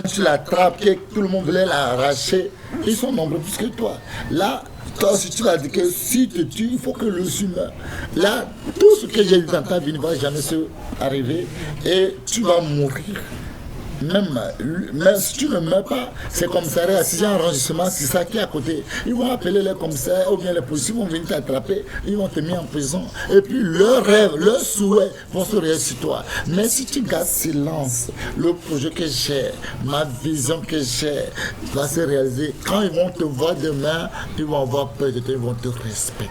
Quand tu l'attrapes, que tout le monde voulait l'arracher, ils sont nombreux plus que toi. Là, toi aussi, tu vas dire que si tu te tues, il faut que le Jésus meure. Là, tout ce que j'ai dit dans ta vie ne va jamais se arriver et tu vas mourir. Même si tu ne meurs pas, ces commissariats, si j'ai un enregistrement, c'est ça qui est à côté. Ils vont appeler les commissaires ou bien les policiers vont venir t'attraper, ils vont te mettre en prison. Et puis leurs rêves, leurs souhaits vont se réaliser sur toi. Mais si tu gardes silence, le projet que j'ai, ma vision que j'ai va se réaliser. Quand ils vont te voir demain, ils vont avoir peur de toi, ils vont te respecter.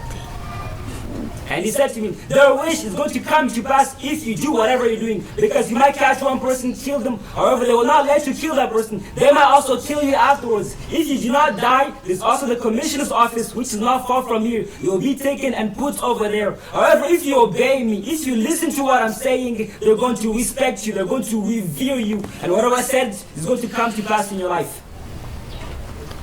And he said to me, their wish is going to come to pass if you do whatever you're doing. Because you might catch one person, kill them. However, they will not let you kill that person. They might also kill you afterwards. If you do not die, there's also the commissioner's office, which is not far from here. You will be taken and put over there. However, if you obey me, if you listen to what I'm saying, they're going to respect you. They're going to revere you. And whatever I said is going to come to pass in your life.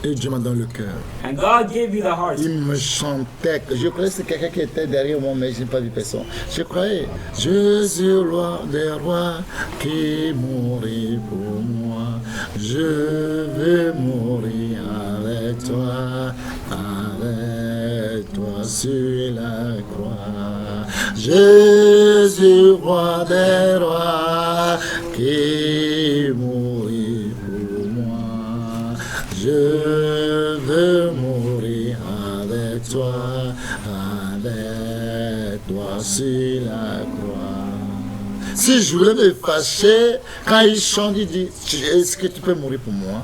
Et Dieu m'a donné le cœur. And God gave you the heart. Il me chantait. Je croyais que c'est quelqu'un qui était derrière moi, mais je n'ai pas vu personne. Je croyais, Jésus, roi des rois, qui mourit pour moi. Je veux mourir avec toi sur la croix. Jésus, roi des rois, qui mourit pour moi. Je veux mourir avec toi sur la croix. Si je voulais me fâcher, quand il chante, il dit, est-ce que tu peux mourir pour moi?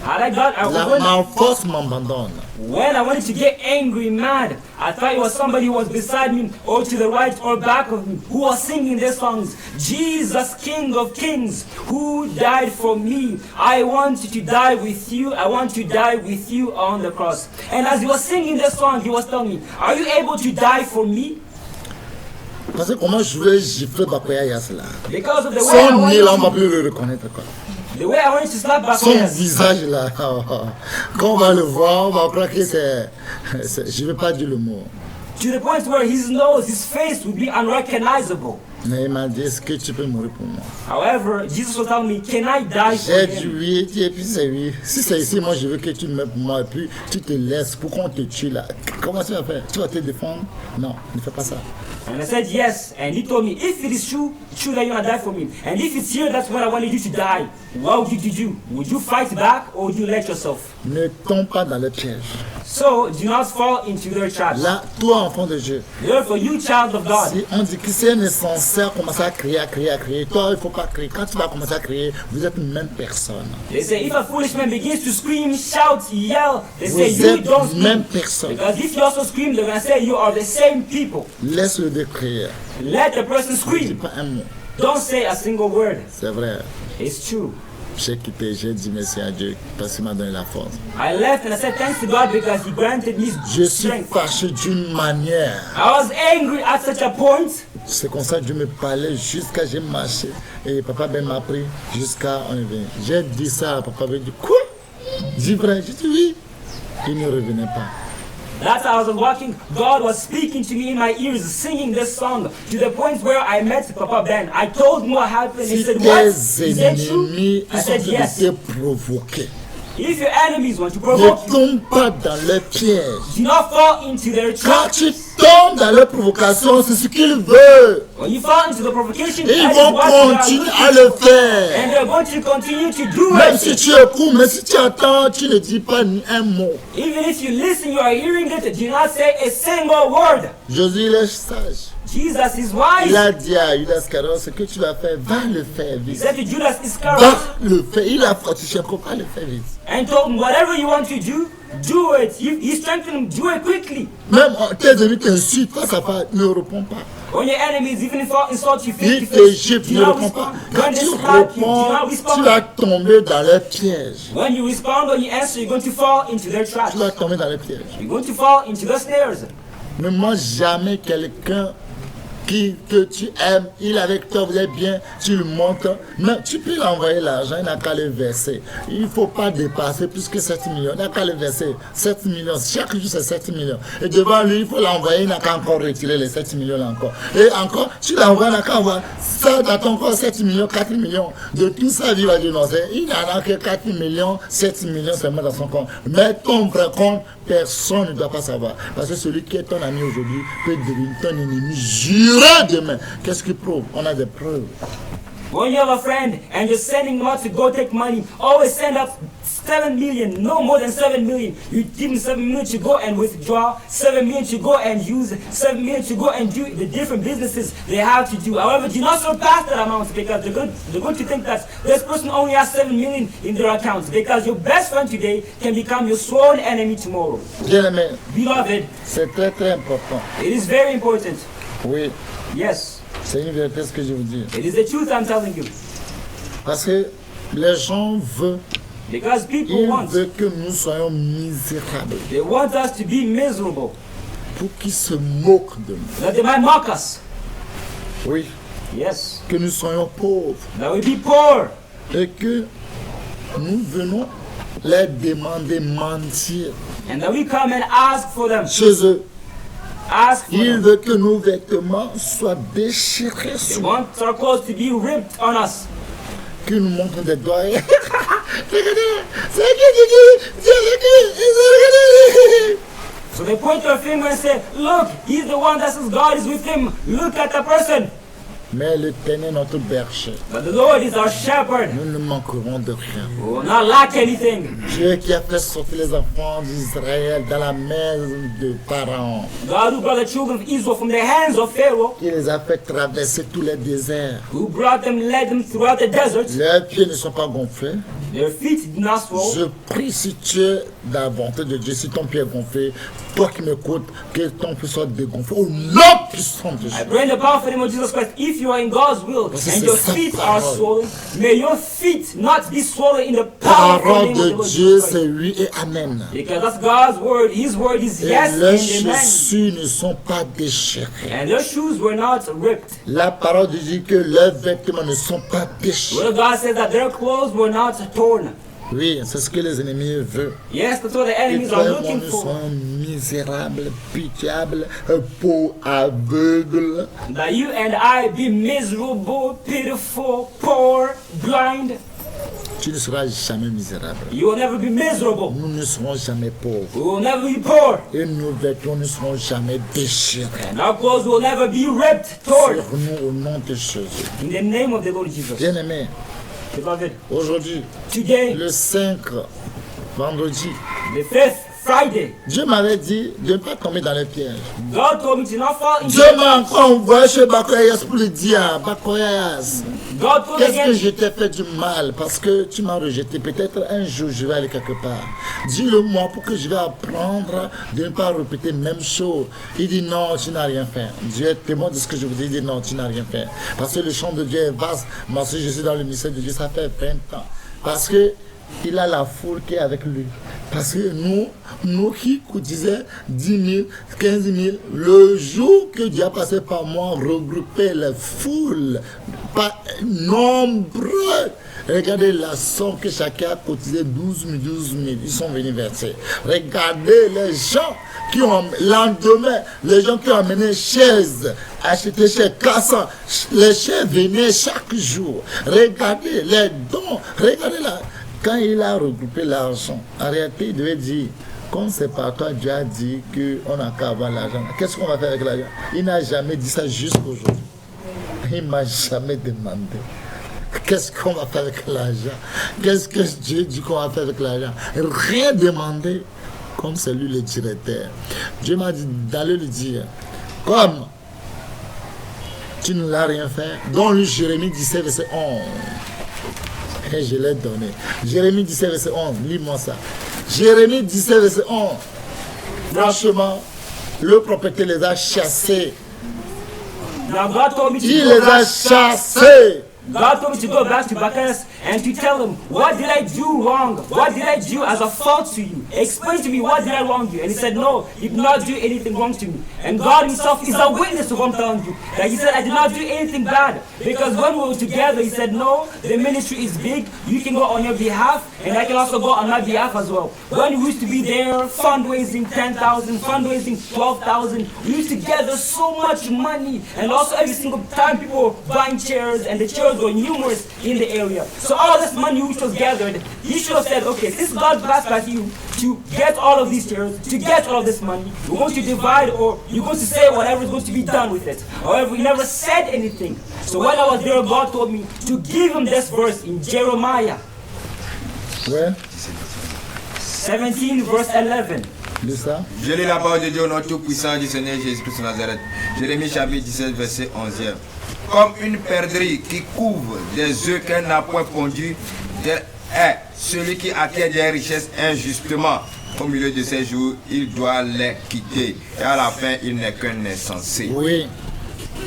Ma force m'abandonne. When I wanted to get angry, mad, I thought it was somebody who was beside me, or to the right or back of me, who was singing their songs. Jesus, King of Kings, who died for me. I want to die with you. I want to die with you on the cross. And as he was singing this song, he was telling me, are you able to die for me? Parce que comment je voulais gifler Bakoya Yas là. Because of the way Son nez là, on va plus le reconnaître quoi. The way I wanted to slap Son Bakoya. visage là, quand on va le voir, on va croire que c'est je ne vais pas dire le mot. To the point where his nose, his face would be unrecognizable. Mais il m'a dit, est-ce que tu peux mourir pour moi? However, Jesus was telling me, can I die for J'ai dit him? oui, et puis c'est oui. Si c'est ici, moi je veux que tu meurs pour moi, et puis tu te laisses pour qu'on te tue là. Comment tu vas faire? Tu vas te défendre? Non, ne fais pas ça. And I said yes, and he told me, if it is true that you're gonna die for me, and if it's here, that's when I wanted you to die, what would you do? Would you fight back, or would you let yourself? Ne tombe pas dans le piège. So, do not fall into their traps. Là, toi enfant de Dieu, Therefore, you child of God, si on dit que c'est nécessaire commencer à crier, toi il ne faut pas crier. Quand tu vas commencer à crier, vous êtes une même personne. they say, if a foolish man begins to scream, shout, yell, they say, Vous you êtes don't même scream. personne. Because if you also scream, they're gonna say, you are the same people. Laisse-le décrire. Let the person Dis scream. pas un mot. Don't say a single word. C'est vrai. It's true. J'ai quitté, j'ai dit merci à Dieu parce qu'il m'a donné la force. I left and I said thanks to God because He granted me Je suis strength. fâché d'une manière. I was angry at such a point. C'est comme ça que Dieu me parlait jusqu'à j'ai marché. Et papa Ben m'a pris jusqu'à on est venu. J'ai dit ça à papa Ben, dit quoi? Dis vrai, j'ai dit oui. Il ne revenait pas. That's how I was walking. God was speaking to me in my ears, singing this song to the point where I met Papa Ben. I told him what happened. He Si said, what? tes Is that true? ennemis I ils sont en said, train yes. de te provoquer, If your enemies want to provoke ne you, tombe pas dans le piège. do not fall into their Quand trap. tu tombes dans leur provocation, c'est ce qu'ils veulent. When you fall into the provocation, Et ils that is vont what they are continuer looking à for. le faire. And they're going to continue to do Même it. si tu écoutes, même si tu attends, tu ne dis pas ni un mot. Even if you listen, you are hearing it, do not say a single word. Jésus il est sage. Jesus is Il wise. a dit à Judas Iscariot, ce que tu vas faire, va le faire He vite. said to Judas Iscariot, Va le faire. Il a fortifié pour pas le faire vite. and told him, whatever you want to do it. He strengthened him, do it quickly. Même tes ennemis t'insultent, face à face, ne réponds pas. When your enemies even insult you face Il to face, t'égypte, do ne not réponds pas. respond. Quand When tu they slap you, do not réponds, tu respond. vas tomber dans le piège. When you respond, when you answer, you're going to fall into their traps. Tu vas tomber dans le piège. You're going to fall into the snares. Ne mange jamais quelqu'un que tu aimes, il est avec toi, vous êtes bien, tu le montes. Mais tu peux l'envoyer l'argent, il n'a qu'à le verser. Il ne faut pas dépasser plus que 7 millions. Il n'a qu'à le verser 7 millions. Chaque jour, c'est 7 millions. Et devant lui, il faut l'envoyer, il n'a qu'à encore retirer les 7 millions là encore. Et encore, tu l'envoies, il n'a qu'à envoyer ça dans ton corps, 7 millions, 4 millions. De tout ça, il va dire non, il n'en a que 4 millions, 7 millions seulement dans son compte. Mais ton vrai compte, personne ne doit pas savoir. Parce que celui qui est ton ami aujourd'hui peut devenir ton ennemi juré demain. Qu'est-ce qui prouve? On a des preuves. When you have a friend and you're sending him out to go take money, always send up 7 million, no more than 7 million. You give him 7 million to go and withdraw, 7 million to go and use, 7 million to go and do the different businesses they have to do. However, do not surpass that amount because they're going to think that this person only has 7 million in their accounts because your best friend today can become your sworn enemy tomorrow. Bien-aimé, Beloved, c'est très très important. it is very important. Oui, Yes, c'est une vérité ce que je vous dis. it is the truth I'm telling you. Parce que les gens veulent, Because people ils want, veulent que nous soyons misérables. they want us to be miserable, Pour qu'ils se moquent de nous. that they might mock us. Oui, Yes, que nous soyons pauvres. that we be poor. Et que nous venons les demander mentir And that we come and ask for them. chez eux. Ask for Ils them. veulent que nos vêtements soient déchirés, They want our clothes to be ripped on us. qu'ils nous montrent des doigts. Regardez, c'est regardez. So they point their finger and say, look, he's the one that says God is with him. Look at the person. Mais l'Éternel est notre berger. But the Lord is our shepherd. Nous ne manquerons de rien. We will not lack anything. Dieu qui a fait sortir les enfants d'Israël dans la maison de Pharaon, God who brought the children of Israel from the hands of Pharaoh, qui les a fait traverser tous les déserts. who brought them, led them throughout the desert. Leurs pieds ne sont pas gonflés. Their feet did not swell. Je prie si tu es dans la volonté de Dieu, si ton pied est gonflé, toi qui m'écoutes, que ton pied soit dégonflé. Au nom puissant de I Jésus. pray in the powerful name of Jesus Christ, if you are in God's will and your feet are swollen, may your feet not be swollen in the powerful Parole name of the de Lord Dieu, Jesus c'est Christ. oui et amen. Because that's God's word. His word is Et yes les and amen. chaussures ne sont pas déchirées. And their shoes were not ripped. La parole de Dieu dit que leurs vêtements ne sont pas déchirés. Well, God says that their clothes were not torn. Oui, c'est ce que les ennemis veulent. Yes, that's what the Et enemies toi are et moi, looking nous for. sommes misérables, pitiables, pauvres, aveugles. That you and I be miserable, pitiful, poor, blind. Tu ne seras jamais misérable. You will never be miserable. Nous ne serons jamais pauvres. We will never be poor. Et nos vêtements ne seront jamais déchirés. And our clothes will never be ripped, torn. Sur nous au nom de Jésus. In the name of the Lord Jesus. Bien-aimés, Beloved, aujourd'hui, today, le 5 vendredi, the 5th Friday, Dieu m'avait dit de ne pas tomber dans les pièges. God told me to not fall into Dieu m'a encore envoyé chez Bakoyas pour lui dire, Bakoyas, God told qu'est-ce que again, je t'ai fait du mal parce que tu m'as rejeté. Peut-être un jour je vais aller quelque part. Dis-le-moi pour que je vais apprendre de ne pas répéter la même chose. Il dit non, tu n'as rien fait. Dieu est témoin de ce que je vous dis. Il dit non, tu n'as rien fait. Parce que le champ de Dieu est vaste. Moi aussi je suis dans le ministère de Dieu, ça fait 20 ans. Parce que il a la foule qui est avec lui. Parce que nous qui cotisaient 10 000, 15 000, le jour que Dieu a passé par moi, regrouper les foules, pas nombreux. Regardez la somme que chacun a cotisé, 12 000, ils sont venus verser. Regardez les gens qui ont, lendemain, les gens qui ont amené chaises, acheté chez Cassan, les chaises venaient chaque jour. Regardez les dons, regardez là. Quand il a regroupé l'argent, en réalité, il devait dire, comme c'est par toi, Dieu a dit qu'on n'a qu'à avoir l'argent. Qu'est-ce qu'on va faire avec l'argent? Il n'a jamais dit ça jusqu'aujourd'hui. Il ne m'a jamais demandé. Qu'est-ce qu'on va faire avec l'argent? Qu'est-ce que Dieu dit qu'on va faire avec l'argent? Rien demandé, comme c'est lui le directeur. Dieu m'a dit d'aller lui dire, comme tu ne l'as rien fait, donne-lui Jérémie 17, verset 11. Et je l'ai donné. Jérémie 17, verset 11. Lis-moi ça. Jérémie 17, verset 11. Franchement, le prophète les a chassés. now God told me to Il go les a back. chassés. God told me to go back to Bacchus and to tell him, what did I do wrong? What did I do as a fault to you? Explain to me, what did I wrong you? And he said, no, you did not do anything wrong to me. And God himself is a witness to what I'm telling you. That he said, I did not do anything bad. Because when we were together, he said, no, the ministry is big. You can go on your behalf, and I can also go on my behalf as well. When we used to be there, fundraising 10,000, fundraising 12,000, we used to gather so much money. And also every single time people were buying chairs, and the chairs were numerous in the area. So all this money which was gathered, he should have said, okay, since God blessed you to get all of these chairs, to get all of this money, you're going to divide, or you're going to say whatever is going to be done with it. However, he never said anything. So when I was there, God told me to give him this verse in Jeremiah. Ouais. 17 verse 11. Lis ça. Je lis la parole de Dieu au nom tout-puissant du Seigneur Jésus-Christ de Nazareth. Jérémie chapitre 17 verset 11. Comme une perdrix qui couvre des œufs qu'elle n'a point pondus, tel est celui qui acquiert des richesses injustement. Au milieu de ses jours, il doit les quitter. Et à la fin, il n'est qu'un insensé. Oui.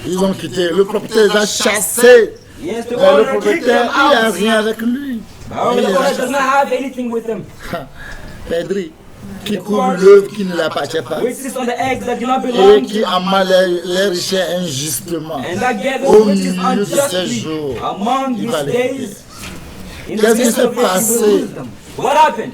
Ils ont quitté. Le propriétaire les a chassés. Yes, the Mais le owner kicked them propriétaire, il n'a out. rien avec lui. However, Il the les a owner does chassés. not have anything with him. Pedri, qui couvre l'œuvre qui ne l'appartient pas. Which sits on the eggs that do not Et belong qui to. amas les richesses injustement. And that gathers Au riches milieu de ses unjustly jours, among il his va les days. quitter. In the Qu'est-ce qui midst s'est of it, he will passé? lose them. What happened?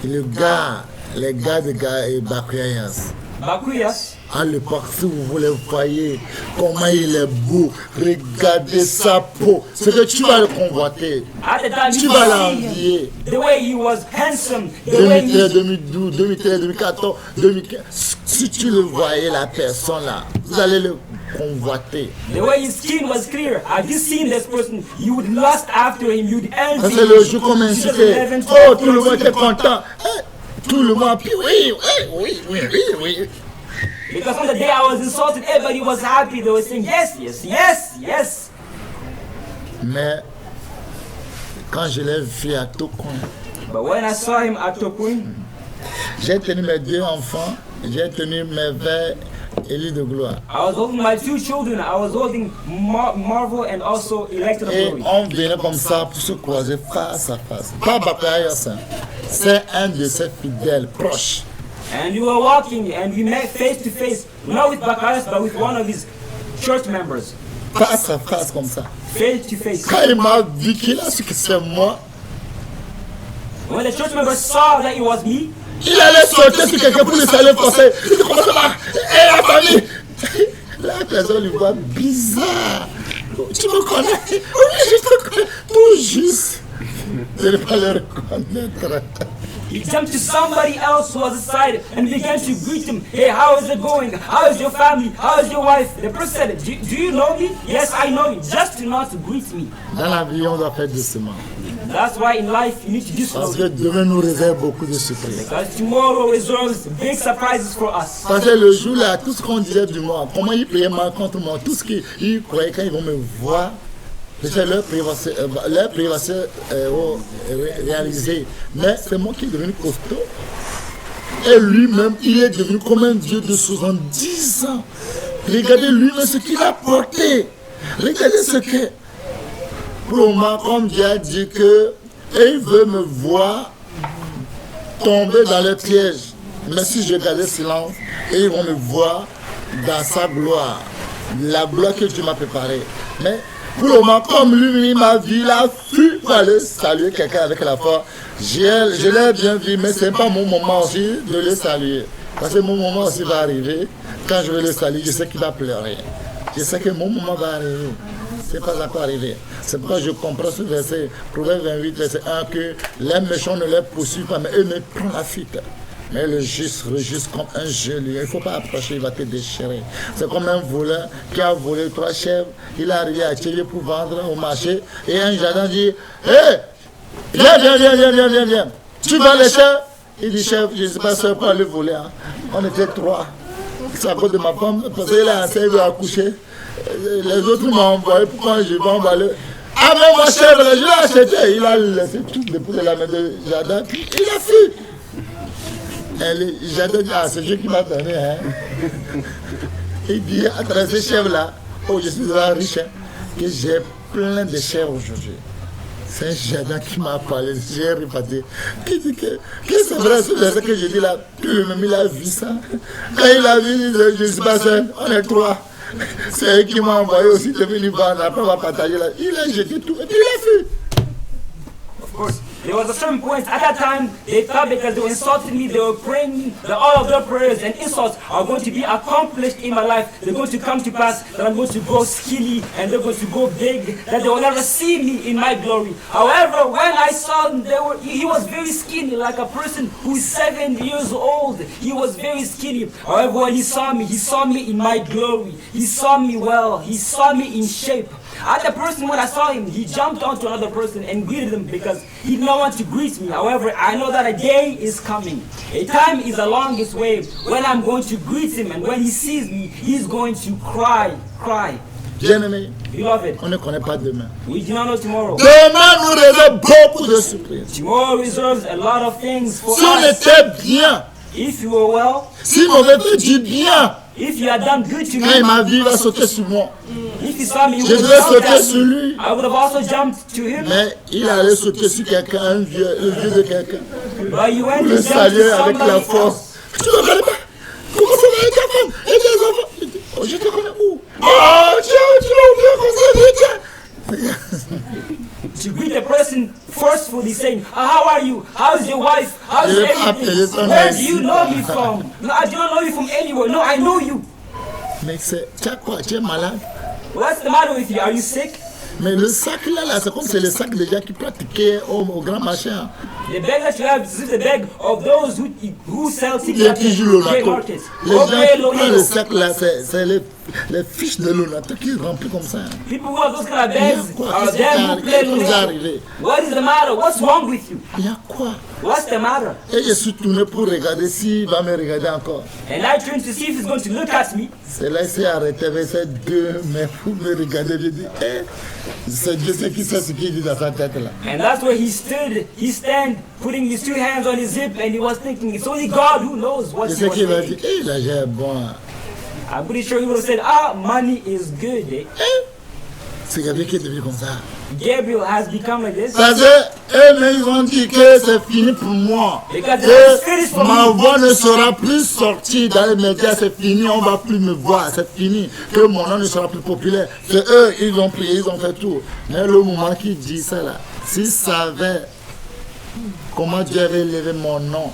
Les gars de Bakuyas, Bakuyas, à l'époque, si vous voulez voyez comment il est beau, regardez sa peau, c'est que tu vas le convoiter. at the time, Tu you vas could see l'envier. him. The way he was handsome, the way 2013, he 2012, 2013, 2014, 2015. Si tu le voyais, la personne là, vous allez le convoiter. The way his skin was clear. Have you seen this person? You would lust after him. You'd envy Ça him. c'est le jour qu'on m'a incité. 2011, Oh, tout le monde était content. Hein? Tout le monde, puis oui. Because on the day I was insulted, everybody was happy. They were saying, yes, yes, yes, yes. Mais quand je l'ai vu à Tokon, But when I saw him at Tokun, j'ai tenu mes 2 enfants, j'ai tenu mes verres élus de gloire. I was holding my 2 children. I was holding Marvel and also Elected of Et Glory. on venait comme ça pour se croiser face à face. Pas Bakayas, c'est un de ses fidèles proches. And we were walking and we met face to face, not with Bacchus, but with one of his church members. Face à face comme ça. Face to face. Quand il m'a vu qu'il a su que c'est moi, When the church member saw that it was me, il allait sauter sur quelqu'un pour le saluer français. Il dit comment ça va? Et la famille. La personne lui voit bizarre. Tu me connais? Oui, je te connais. Tout juste. Je ne vais pas le reconnaître. he jumped to somebody else who was aside and began to greet him. Hey, how is it going? How is your family? How is your wife? The person said, do you know me? Yes, I know you. Just to not greet me. Dans la vie, on doit faire doucement. That's why in life you need to do Parce so. que demain nous réserve beaucoup de surprises. Because tomorrow reserves big surprises for us. Parce que le jour là, tout ce qu'on disait du moi, comment ils priaient mal contre moi, tout ce qu'ils croyaient quand ils vont me voir, leur prière va se réaliser. Mais c'est moi qui est devenu costaud. Et lui-même, il est devenu comme un Dieu de 70 ans. Regardez lui-même ce qu'il a porté. Regardez ce que... Pour le moment, comme Dieu a dit que il veut me voir tomber dans le piège. Mais si je gardais silence, et ils vont me voir dans sa gloire. La gloire que Dieu m'a préparée. Mais pour le moment, comme lui, il m'a vu, il a fui pour aller saluer quelqu'un avec la foi. Je l'ai bien vu, mais ce n'est pas mon moment aussi de le saluer. Parce que mon moment aussi va arriver. Quand je vais le saluer, je sais qu'il va pleurer. Je sais que mon moment va arriver. Ce n'est pas encore arrivé. C'est pourquoi je comprends ce verset, Proverbe 28, verset 1, que les méchants ne les poursuivent pas, mais eux ne prennent la fuite. Mais le juste registre comme un geôlier. Il ne faut pas approcher, il va te déchirer. C'est comme un voleur qui a volé 3 chèvres. Il est arrivé à Thierry pour vendre au marché. Et un jardin dit, hé, viens. Tu vends les chèvres? Il dit, chef, je ne sais pas si on peut aller voler. Hein. On était 3. C'est à cause de ma femme, parce qu'elle a essayé d'accoucher. Les autres m'ont envoyé pour quand je vais emballer. Ah mais mon chèvre, je l'ai acheté. Il a laissé tout depuis la main de jardin. Puis il a fui. Jardin dit, ah c'est Dieu qui m'a donné. Hein. Il dit, à travers ces chèvres-là, Oh, je suis là riche, hein, que j'ai plein de chair aujourd'hui. C'est un jardin qui m'a parlé, j'ai répété. Qui dit que c'est vrai ce verset que je dis là, que lui-même il a vu ça. Quand il a vu, il dit, je ne suis pas seul, on est trois. C'est eux qui m'ont envoyé aussi de venir vendre, après on va partager là. Il a jeté tout et puis il a fui. Of course, there was a certain point at that time they thought because they were insulting me, they were praying me, that all of their prayers and insults are going to be accomplished in my life. They're going to come to pass, that I'm going to grow skinny and they're going to grow big, that they will never see me in my glory. However, when I saw him, he was very skinny, like a person who is 7 years old. He was very skinny. However, when he saw me in my glory. He saw me well. He saw me in shape. Other person, when I saw him, he jumped onto another person and greeted him because he did not want to greet me. However, I know that a day is coming. A time is the longest way when I'm going to greet him, and when he sees me, he's going to cry. Bien-aimé, Beloved, on ne connaît pas demain. we do not know tomorrow. Demain nous réserve beaucoup de surprises. Tomorrow reserves a lot of things for Si on us. était bien, If you were well, si m'avait fait du bien, if you had done good to quand me, ma vie va sauter sur moi, if you saw me, you je would devais have jumped sauter at sur me. lui. I would have also jumped to him. Mais il allait sauter sur quelqu'un, un vieux, le vieux de quelqu'un. But you went Le to jump saluer to avec la somebody force. else. Tu ne connais pas? Comment ça va avec ta femme et tes enfants? Oh, je te connais où? Oh, tu l'as oublié comme ça, viens. To greet the person forcefully saying, how are you? How's your wife? How's Je vais pas appeler everything? son Where nom. do you know me from? No, I do not know you from anywhere. No, I know you. Mais c'est, tu as quoi? Tu es malade? What's the matter with you? Are you sick? Mais le sac là, c'est comme c'est le sac des gens qui pratiquaient au grand marché. Hein. The bag that you have is the bag of those who sell Les tickets qui jouent at gray l'onato. markets. Les Or gens gray qui prennent le lonato. sac là, c'est les fiches de l'onato qui remplissent comme ça. Hein. People who have those kind of Il y a bags quoi? are Qu'est-ce them who qui play nous est lonato. arrivé? What is the matter? What's wrong with you? Il y a quoi? What's the matter? Et je suis tourné pour regarder s'il va me regarder encore. And I turned to see if he's going to look at me. C'est là qu'il s'est arrêté avec ses deux mains pour me regarder. Je dis, c'est Dieu qui sait ce qu'il dit dans sa tête là. And that's where he stood. He stand, putting his 2 hands on his hip, and he was thinking, it's only God who knows what Je he sais was qu'il va dire, thinking. l'argent est bon. Hein. I'm pretty sure he would have said, money is good. Eh? C'est Gabriel qui est devenu comme ça. Gabriel has become like this. Parce que ils ont dit que c'est fini pour moi. Que ma voix ne sera plus sortie dans les médias, c'est fini, on ne va plus me voir, c'est fini. Que mon nom ne sera plus populaire. C'est eux, ils ont prié, ils ont fait tout. Mais le moment qui dit ça là, s'ils savaient comment Dieu avait élevé mon nom,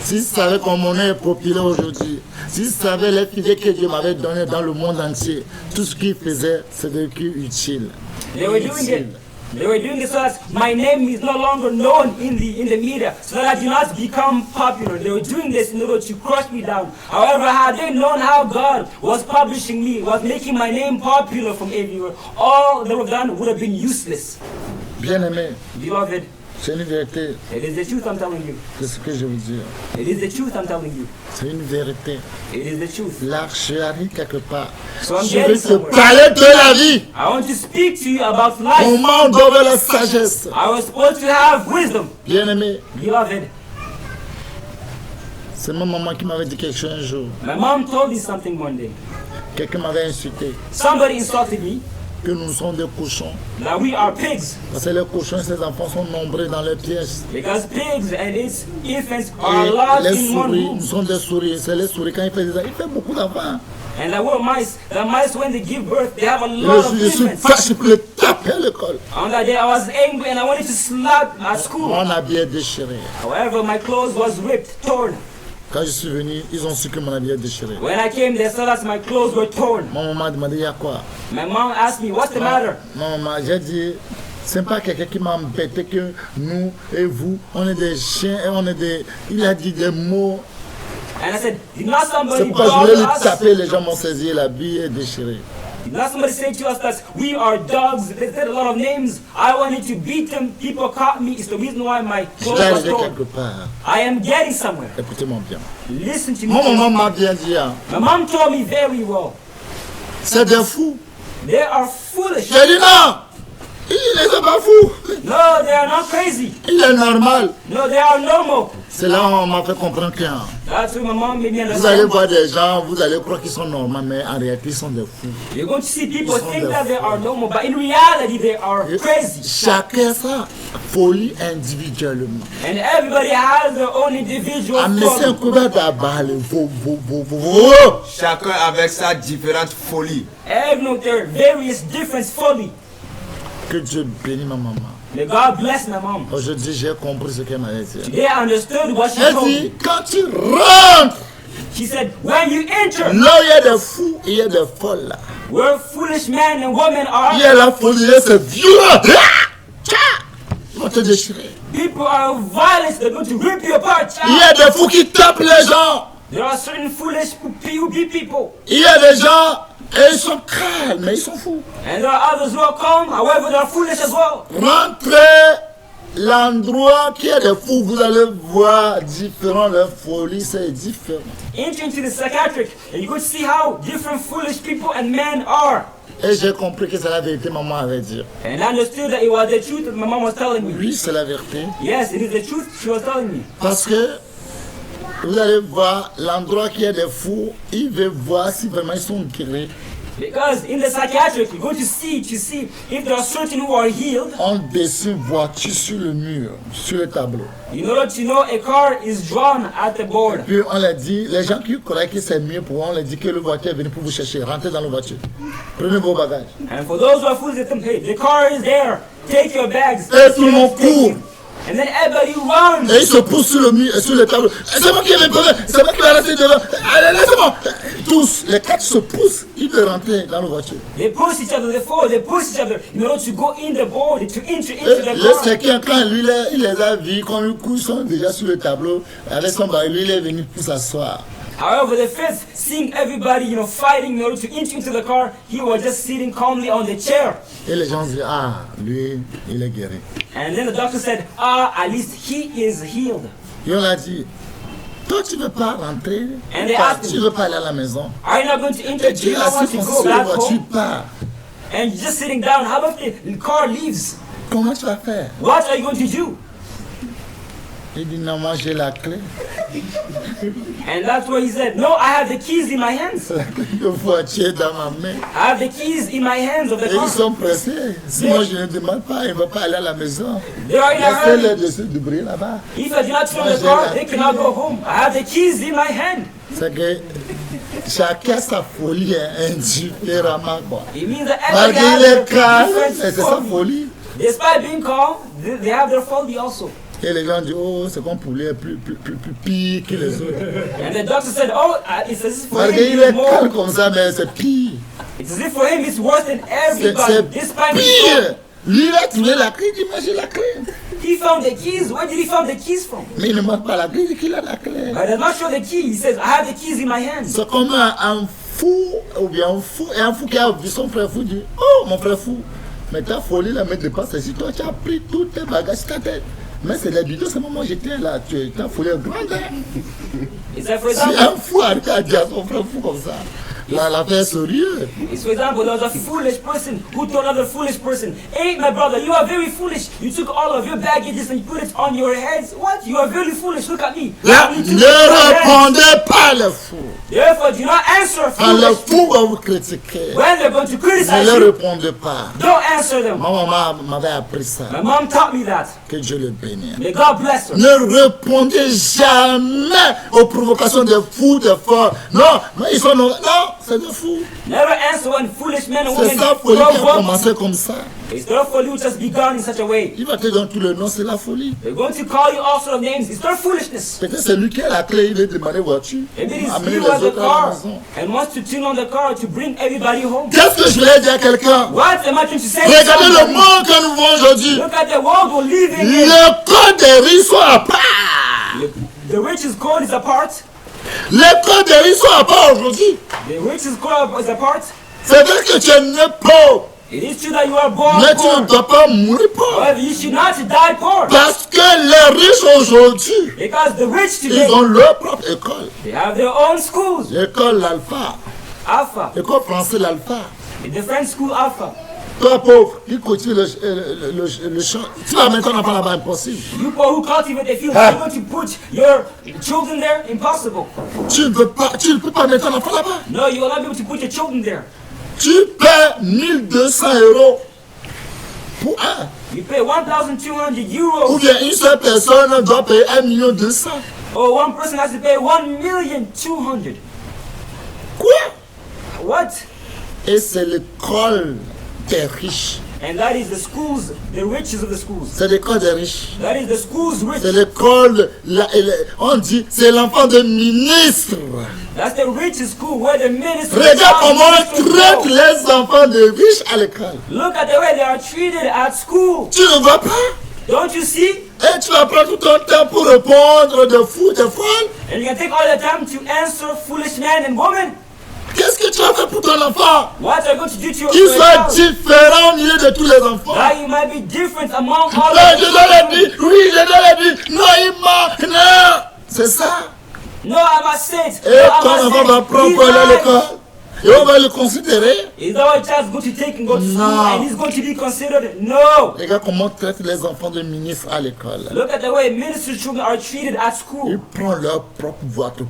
s'ils savaient comment mon nom est populaire aujourd'hui, s'ils savaient les fidèles que Dieu m'avait donné dans le monde entier, tout ce qu'ils faisaient, c'était utile. They were doing it. They were doing it so that my name is no longer known in the media, so that I do not become popular. They were doing this in order to crush me down. However, had they known how God was publishing me, was making my name popular from everywhere, all they would have done would have been useless. Bien-aimé, Beloved, c'est une vérité, it is the truth I'm telling you. c'est ce que je vous dis. It is the truth I'm telling you. C'est une vérité. It is the truth. L'arche arrive quelque part. So I'm Je getting vais te somewhere. parler de la vie. I want to speak to you about life. Comment on doit la sagesse. I was supposed to have wisdom. Bien-aimé, Beloved, c'est ma maman qui m'avait dit quelque chose un jour. my mom told me something one day. Quelqu'un m'avait insulté Somebody insulted me que nous sommes des cochons. that we are pigs. Parce que les cochons, ces enfants sont nombreux dans les pièces. Because pigs and its infants Et are locked les in one souris, room. nous sommes des souris. C'est les souris, quand ils font des enfants, il fait beaucoup d'enfants. And the mice when they give birth, they have a Et lot of je suis infants. fâché pour les taper à l'école. On that day I was angry and I wanted to slap at school. Mon habit est déchiré. However, my clothes was ripped, torn. Quand je suis venu, ils ont su que mon habit est déchiré. When I came, they saw that my clothes were torn. Mon maman a demandé, il y a quoi? My mom asked me, what's the matter? Non, maman, j'ai dit, c'est pas quelqu'un qui m'a embêté que nous et vous, on est des chiens et on est des... Il a dit des mots. And I said, did not C'est somebody pas, je call voulais lui us? taper, les gens m'ont saisi, l'habit est déchiré. Did not somebody say to us that we are dogs? They said a lot of names. I wanted to beat them. People caught me. It's the reason why my Je clothes vais was arriver torn. quelque part. I am getting somewhere. Écoutez-moi bien. Listen to me. Mon maman m'a bien dit, hein, My mom told me very well. c'est des fous. They are foolish. J'ai dit non. Il n'est pas fou. No, they are not crazy. Il est normal. No, they are normal. C'est là où on m'a fait comprendre que That's what my mom made me vous allez understand. voir des gens, vous allez croire qu'ils sont normaux, mais en réalité, ils sont des fous. You're going to see people Ils sont think des that they are normal, but in reality they are crazy. Chacun sa folie individuellement. And everybody has their own individual Ah, mais c'est un problem. coup d'aballe. Chacun avec sa différente folie. Everyone, there are various different folly. Que Dieu bénisse ma maman. May God bless my mom. Aujourd'hui, j'ai compris ce qu'elle m'avait dit. Today I understood what she Elle told dit, me. quand tu rentres, She said, when you enter, là où il y a des fous, il y a des folles là. where foolish men and women Il y are, a la folie, c'est violent. Ils vont te déchirer. people are violent. They're going to rip you apart. Il y a des fous qui tapent les gens. There are certain foolish people. Il y a des gens, et ils sont calmes, mais ils sont fous. And there are others who are calm, however, they are foolish as well. Rentrez l'endroit qui est des fous, vous allez voir différent, leur folie, c'est différent. Enter into the psychiatric, and you're going to see how different foolish people and men are. Et j'ai compris que c'est la vérité, maman avait dit. And I understood that it was the truth that my mom was telling me. Oui, c'est la vérité. Yes, it is the truth she was telling me. Parce que vous allez voir l'endroit qui est des fous, il veut voir si vraiment ils sont guéris. Because in the psychiatric, you're going to see if there are certain who are healed. On dessine voiture sur le mur, sur le tableau. In order to know a car is drawn at the board. Puis on leur dit, les gens qui croient que c'est mieux pour eux, on leur dit que le voiture est venu pour vous chercher. Rentrez dans la voiture. Prenez vos bagages. And for those who are foolish, they tell them, hey, the car is there. Take your bags. Et tout le monde court. And then everybody runs. Et ils se poussent sur le mur, sur le tableau. C'est moi qui vais me c'est moi qui vais rester devant. Allez, laissez-moi. Tous, les quatre se poussent. Ils veulent rentrer dans la voiture. They push each other, they push each other in order to go in the board, to enter into Et the le car. second, quand lui, il les a vus, quand ils sont déjà sur le tableau, avec son baril, lui, il est venu pour s'asseoir. However, the fifth, seeing everybody, fighting in order to enter into the car, he was just sitting calmly on the chair. Et les gens disent, ah, lui, il est guéri. And then the doctor said, at least he is healed. Et on a dit, toi, tu ne veux pas rentrer, And they asked tu him, ne veux pas aller à la maison. are you not going to enter? Et Do tu you es not want assis to comme go sur la back voiture, home? pars. And you're just sitting down. How about the car leaves? Comment tu vas faire? What are you going to do? Il dit, non, moi, j'ai la clé. And that's what he said. No, I have the keys in my hands. La clé de voiture dans ma main. I have the keys in my hands of the Et ils car. sont pressés. Si moi, je ne demande pas, il ne va pas aller à la maison. They are in a Laissez-les hurry. dessus du bruit là-bas. If I do not turn the car, they cannot go home. I have the keys in my hand. C'est que chacun sa folie est indifféremment, quoi. It means that everybody Malgré has les their calmes, c'est different sa folly. folie. Despite being calm, they have their folly also. Et les gens disent, oh, c'est qu'on pouvait plus pire que les autres. And the doctor said, oh, it's as if for him Malgré il it's est calme more. comme ça, mais c'est pire. It's as if for him it's worse than C'est everybody. Despite being calm. pire. Lui, il a trouvé la clé, il dit, moi j'ai la clé. He found the keys. Where did he find the keys from? Mais il ne montre pas la clé, il dit qu'il a la clé. But does not show the key. He says, I have the keys in my hands. C'est comme un fou, ou bien un fou, et un fou qui a vu son frère fou, dit, oh, mon frère fou, mais ta folie, la mettre de passe, c'est toi, tu as pris tous tes bagages sur ta tête. Mais c'est la vidéo, c'est le moment où j'étais là, ta folie est grande. Hein? He said, for Si example, un fou arrive à dire à son frère fou comme ça, là, l'affaire est sérieuse. for example, there was a foolish person who told another foolish person, hey, my brother, you are very foolish. You took all of your baggages and you put it on your heads. What? You are very foolish. Look at me. Là, You took it on ne your heads. répondez pas les fous. Therefore, do not answer Quand les foolish fous vont vous critiquer, when they're going to ne criticize leur you. répondez pas. Don't answer them. Ma maman m'avait appris ça. My mom taught me that. Que Dieu le bénisse. May God bless her. Ne répondez jamais aux provocations des fous, des forts. Non, mais ils sont non, c'est des fous. Never answer when foolish men and C'est women sa folie qui a provoke. commencé comme ça. It's their folly which has begun in such a way. Il va te donner tout le nom, c'est la folie. They're going to call you all sorts of names. It's their foolishness. Peut-être c'est lui qui a la clé, il veut demander voiture. Maybe it's Amener you les as the autres à la car maison. and wants to tune on the car to bring everybody home. Qu'est-ce que je voulais dire à quelqu'un? What am I trying to say? to Regardez le somebody? monde que nous vivons aujourd'hui. Look at the world we're living in. Le code des riches sont à part. The richest code is apart. Le code des riches sont à part aujourd'hui. The richest code is apart. C'est vrai que tu es né pauvre, It is true that you are born mais tu ne poor. dois pas mourir pauvre. However, you should not die poor. Parce que les riches aujourd'hui, Because the rich ils today, ont leur propre école. they have their own schools. L'école l'alpha, Alpha, l'école française l'alpha. the French school Alpha. Toi, pauvre, qui cultive le champ, tu vas mettre ton enfant là-bas, impossible. You poor who cultivate the field, Ah. you're going to put your children there? Impossible. Tu ne peux pas mettre ton enfant là-bas. No, you will not be able to put your children there. Tu paies 1200 € pour un. You pay 1,200 Ou euros, bien une seule personne doit payer 1,2 million. or one person has to pay 1,200,000. Quoi? What? Et c'est l'école des riches. And that is the schools, the riches of the schools. C'est l'école des riches. That is the schools rich. C'est l'école, on dit, c'est l'enfant de ministre. That's the richest school where the minister. Regarde comment on traite les enfants de riches à l'école. Look at the way they are treated at school. Tu ne vois pas? Don't you see? Et tu vas prendre tout ton temps pour répondre de fou, de folle. And you can take all the time to answer foolish men and women. Qu'est-ce que tu vas faire pour ton enfant? What are you going to do to your Qu'il soit child? différent au milieu de tous les enfants. That you might be different among all Non, of je the dois le children. dire. Oui, je dois le dire. Non, il ment. Non. C'est ça. No, I must say it. Et No, I ton must enfant va say it. prendre He's pour aller à lying. l'école. Et on va le considérer. Is that what child's going to take and go to school No. and he's going to be considered? No. Regarde comment on traite les enfants de ministres à l'école. Look at the way minister children are treated at school. Ils prennent leur propre voiture.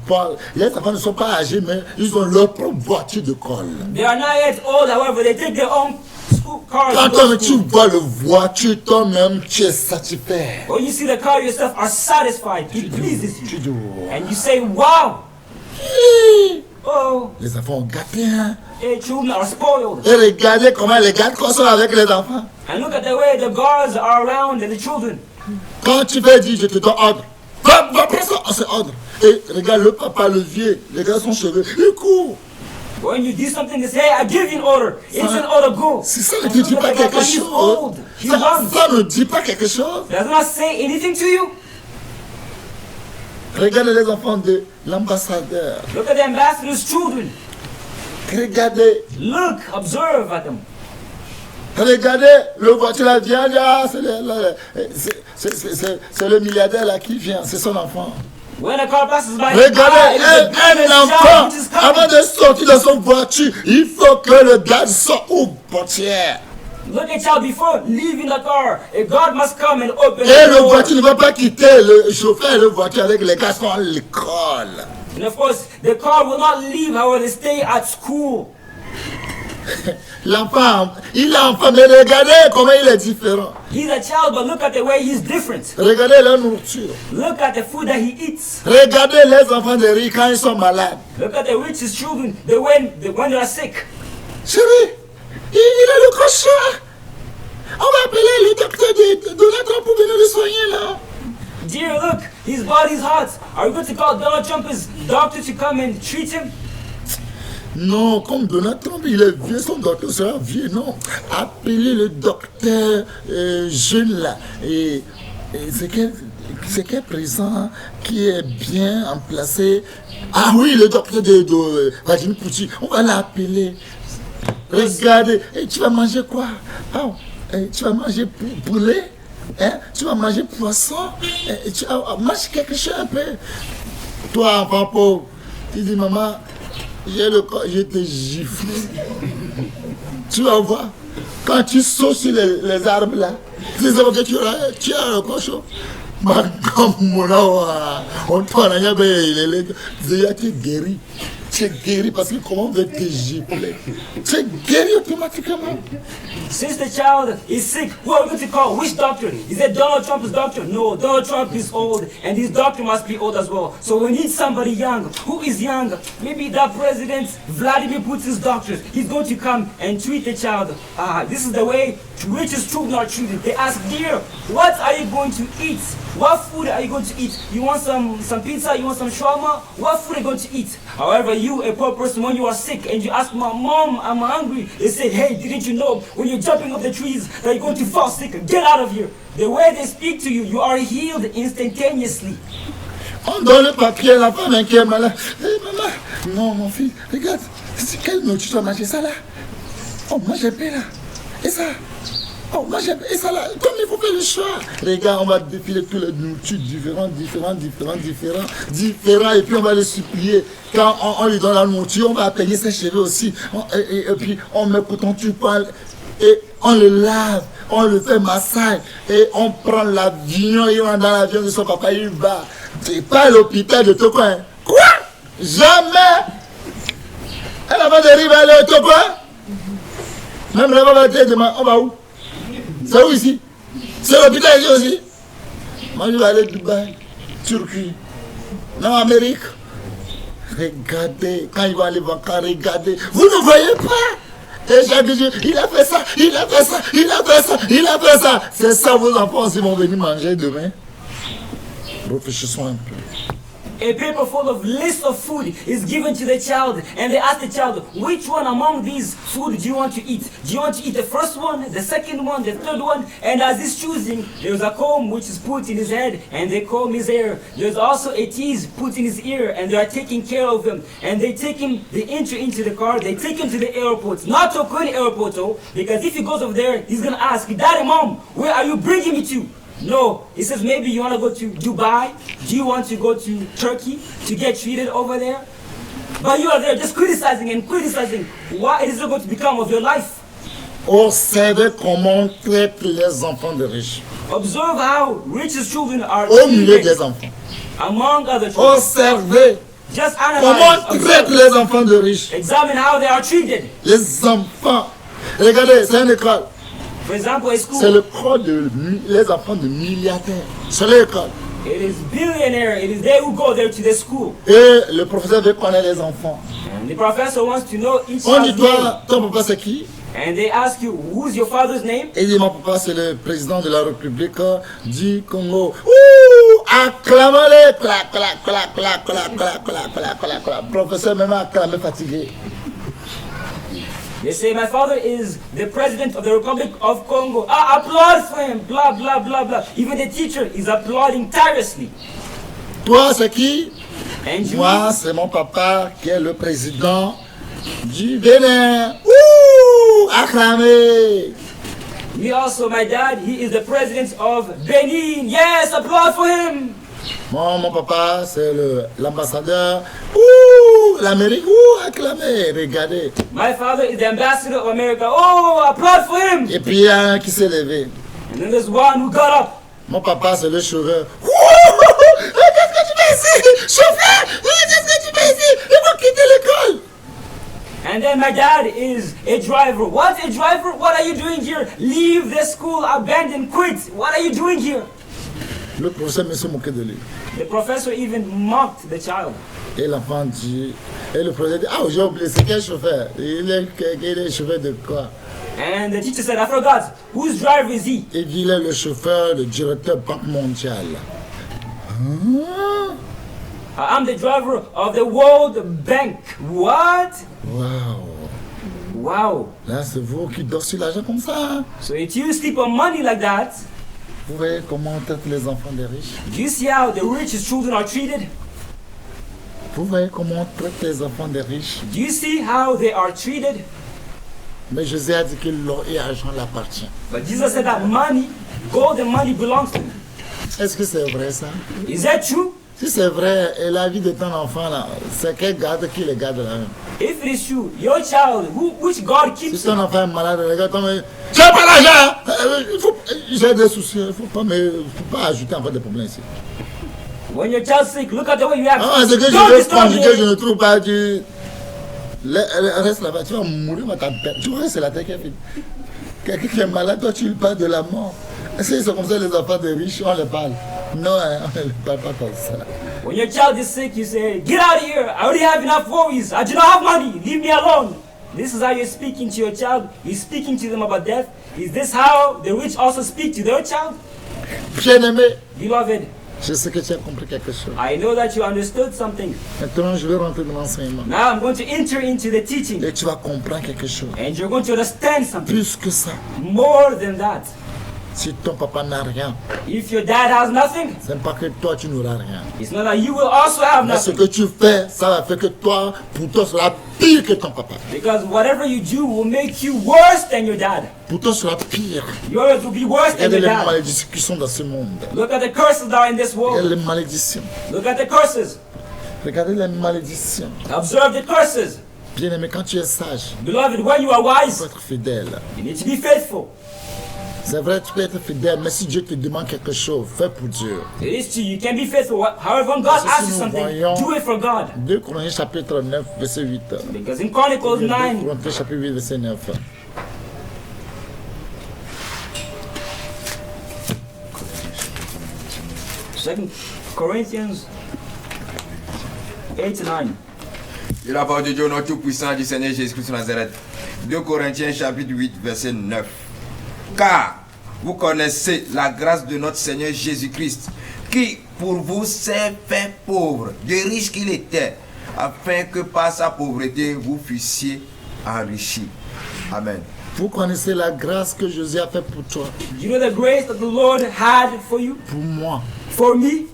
Les enfants ne sont pas âgés, mais ils ont leur propre voiture d'école. They are not yet old, however, they take their own school cars. to Quand go to tu school. vois le voiture, toi-même, tu es satisfait. When you see the car yourself are satisfied, it pleases Tu you. dis, wow. And you say, wow, Hi. oh, Les enfants ont gâté, hein. hey, children are spoiled. Et regardez comment les gars sont avec les enfants. And look at the way the guards are around the children. Quand tu vas dire, je te donne ordre. Va prendre ça, c'est ordre. Et regarde le papa, le vieux, les gars sont cheveux, ils courent. When you do something, they say, hey, I give you an order. It's an order, go. Si ça ne And te look dit at pas the quelque papa, he's old. chose, He ça runs. ne dit pas quelque chose. Does not say anything to you. Regardez les enfants de l'ambassadeur. Look at the ambassador's children. Regardez, Look, observe at them. regardez le voiture là vient là, c'est le milliardaire là qui vient, c'est son enfant. When a car passes by, Regardez, it is the biggest un enfant, child which is avant coming. de sortir de son voiture, il faut que le gars sorte aux portières. Look at child before leaving the car. A guard must come and open Et the le door. voiture ne va pas quitter le chauffeur et le voiture avec les gars qui sont à l'école. And of course, the car will not leave, however, they stay at school. L'enfant, il est enfant, mais regardez comment il est différent. He's a child, but look at the way he's different. Regardez leur nourriture. Look at the food that he eats. Regardez les enfants de riz quand ils sont malades. Look at the richest children, when they are sick. Chérie, il a le crochet. On va appeler le docteur de Donald Trump pour venir le soigner là. Dear, look, his body's hot. Are we going to call Donald Trump's doctor to come and treat him? Non, comme Donald Trump, il est vieux, son docteur sera vieux, non. Appelez le docteur jeune là. Et c'est quel présent qui est bien placé. Ah oui, le docteur de Vladimir Poutine, on va l'appeler. Regardez, et tu vas manger quoi? Ah, tu vas manger poulet? Hein? Tu vas manger poisson? Tu vas manger quelque chose un peu. Toi, enfant pauvre, tu dis maman, je te gifle. Tu vas voir, quand tu sautes sur les arbres là, tu sais que tu as un cochon. On tu guéri. Tu es guéri parce que comment on veut te gifler? Tu es guéri automatiquement. Since the child is sick, who are we going to call? Which doctor? Is it Donald Trump's doctor? No, Donald Trump is old, and his doctor must be old as well. So we need somebody young. Who is young? Maybe the president, Vladimir Putin's doctor. He's going to come and treat the child. This is the way richest children are treated. They ask, dear, what are you going to eat? What food are you going to eat? You want some pizza? You want some shawarma? What food are you going to eat? However, you, a poor person, when you are sick and you ask, Mom, I'm hungry, they say, hey, didn't you know when you're jumping up the trees that you're going to fall sick? Get out of here. The way they speak to you, you are healed instantaneously. On donne le papier à la femme qui est malade. Hey, maman, non, mon fils, regarde, c'est quelle nourriture tu vas manger ça là? Oh, moi j'ai payé là. Et ça? Oh, moi j'ai payé ça là. Comme il faut faire le choix. Regarde, on va défiler toutes les nourritures différents. Et puis on va les supplier. Quand on lui donne la nourriture, on va peigner ses cheveux aussi. Et puis on met pourtant tu parles. et on le lave, on le fait massage, et on prend l'avion, il va dans l'avion de son papa, il va. C'est pas à l'hôpital de Togo. Hein. Quoi? Jamais! Elle va dériver aller au Togo. Même là, on va dire demain, on va où? C'est où ici? C'est l'hôpital ici aussi? Moi, je vais aller à Dubaï, Turquie, non, Amérique. Regardez, quand il va aller voir, regardez. Vous ne voyez pas? Et chaque jour, il a fait ça, il a fait ça, il a fait ça, il a fait ça. C'est ça, vos enfants aussi vont venir manger demain. Réfléchissons un peu. A paper full of list of food is given to the child, and they ask the child, which one among these food do you want to eat? Do you want to eat the first one, the second one, the third one? And as he's choosing, there's a comb which is put in his head, and they comb his hair. There's also a tease put in his ear, and they are taking care of him. And they take him, they enter into the car, they take him to the airport. Not to Okoni airport, though, because if he goes over there, he's gonna ask, Daddy, Mom, where are you bringing me to? No, he says maybe you want to go to Dubai. Do you want to go to Turkey to get treated over there? But you are there just criticizing and criticizing. What is it going to become of your life? Observez comment on traite les enfants de riches. Observe how rich children are Au milieu treated des enfants. among other children. Observez Just comment analyze, on traite observe, les enfants de riches. examine how they are treated. Les enfants. Regardez, c'est une école. For example, a C'est school. l'école de les enfants de milliardaires. C'est l'école. It is billionaire. It is they who go there to the school. Et le professeur veut connaître les enfants. And the professor wants to know each On dit child's name. toi, ton papa c'est qui? And they ask you, who's your father's name? Il dit mon papa c'est le président de la République du Congo. Ouh, acclamez-les. Clac, clac, clac, clac, clac, clac, clac, clac, clac, clac. Professeur même acclamé fatigué. They say, my father is the president of the Republic of Congo. Ah, applaud for him, blah, blah, blah, blah. Even the teacher is applauding tirelessly. Toi c'est qui? And you, Moi c'est mon papa qui est le président du Bénin. Ouh, acclamé. me also, my dad, he is the president of Benin. Yes, applaud for him. Mon papa, c'est l'ambassadeur. Ouh, l'Amérique, ouh, acclamé, regardez. My father is the ambassador of America. Oh, applaud for him. Et puis il y a un qui s'est levé. And then there's one who got up. Mon papa, c'est le chauffeur. Ouh, qu'est-ce que tu fais ici? Chauffeur, qu'est-ce que tu fais ici? Il faut quitter l'école. And then my dad is a driver. What, a driver? What are you doing here? Leave the school, abandon, quit. What are you doing here? Le professeur me s'est moqué de lui. The professor even mocked the child. Et l'enfant dit, et le professeur dit, ah, j'ai oublié, c'est quel chauffeur? Il est chauffeur de quoi? And the teacher said, I forgot. Whose driver is he? Il dit, il est le chauffeur, le directeur Banque mondiale. Hein? I'm the driver of the World Bank. What? Waouh. Wow. Là, c'est vous qui dormez sur l'argent comme ça. So if you sleep on money like that, Vous voyez comment on traite les enfants des riches? do you see how the richest children are treated? Vous voyez comment on traite les enfants des riches? Do you see how they are treated? Mais Jésus a dit que l'or et l'argent l'appartient. But Jesus said that money, gold and money belongs to him. Est-ce que c'est vrai ça? Is that true? Si c'est vrai, et la vie de ton enfant là, c'est quel garde qui le garde là même? If it is true, your child, which God Si keeps ton him, enfant est malade, regarde comme j'ai pas l'argent! J'ai des soucis, il ne faut pas ajouter encore des problèmes ici. when your child's sick, look at the way you act. Ah, c'est que je Don't veux disturb conjuguer, je him. ne trouve pas du. Reste là-bas, tu vas mourir, on va t'appeler. Tu vois, c'est la terre qui a fait. Quelqu'un qui est malade, toi tu lui parles de la mort. C'est comme ça les enfants des riches, on les parle. Non, hein, on ne les parle pas comme ça. When your child is sick, you say, get out of here. I already have enough worries. I do not have money. Leave me alone. This is how you're speaking to your child. You're speaking to them about death. Is this how the rich also speak to their child? Bien-aimé, Beloved, je sais que tu as compris quelque chose. I know that you understood something. Maintenant, je vais rentrer dans l'enseignement. Now I'm going to enter into the teaching. Et tu vas comprendre quelque chose. And you're going to understand something. Plus que ça, More than that. si ton papa n'a rien, If your dad has nothing, ce n'est pas que toi tu n'auras rien. it's not that you will also have Mais ce nothing. que tu fais, ça va faire que toi, pour toi, sera pire que ton papa. Because whatever you do will make you worse than your dad. Pour toi, sera pire. Yours will be worse than Regardez your les dad. malédictions qui sont dans ce monde. Look at the curses that are in this Regardez world. les malédictions. Look at the curses. Regardez les malédictions. Observe the curses. Bien-aimé, quand tu es sage, Beloved, when you are tu wise, peux être fidèle. you need to be faithful. C'est vrai, tu peux être fidèle, mais si Dieu te demande quelque chose, fais pour Dieu. It is true, you can be faithful. However, when God Parce que asks si you nous something, voyons do it for God. 2 Corinthiens chapitre 9, verset 8. Because in Chronicles 2 9, Corinthiens chapitre 8, verset 9. Second Corinthians 8 to 9. Et la parole de Dieu, notre tout-puissant du Seigneur Jésus-Christ de Nazareth. 2 Corinthiens chapitre 8, verset 9. Car vous connaissez la grâce de notre Seigneur Jésus-Christ, qui pour vous s'est fait pauvre, de riche qu'il était, afin que par sa pauvreté vous fussiez enrichis. Amen. Vous connaissez la grâce que Jésus a fait pour toi, Do you know the grace that the Lord had for you, pour moi, for me,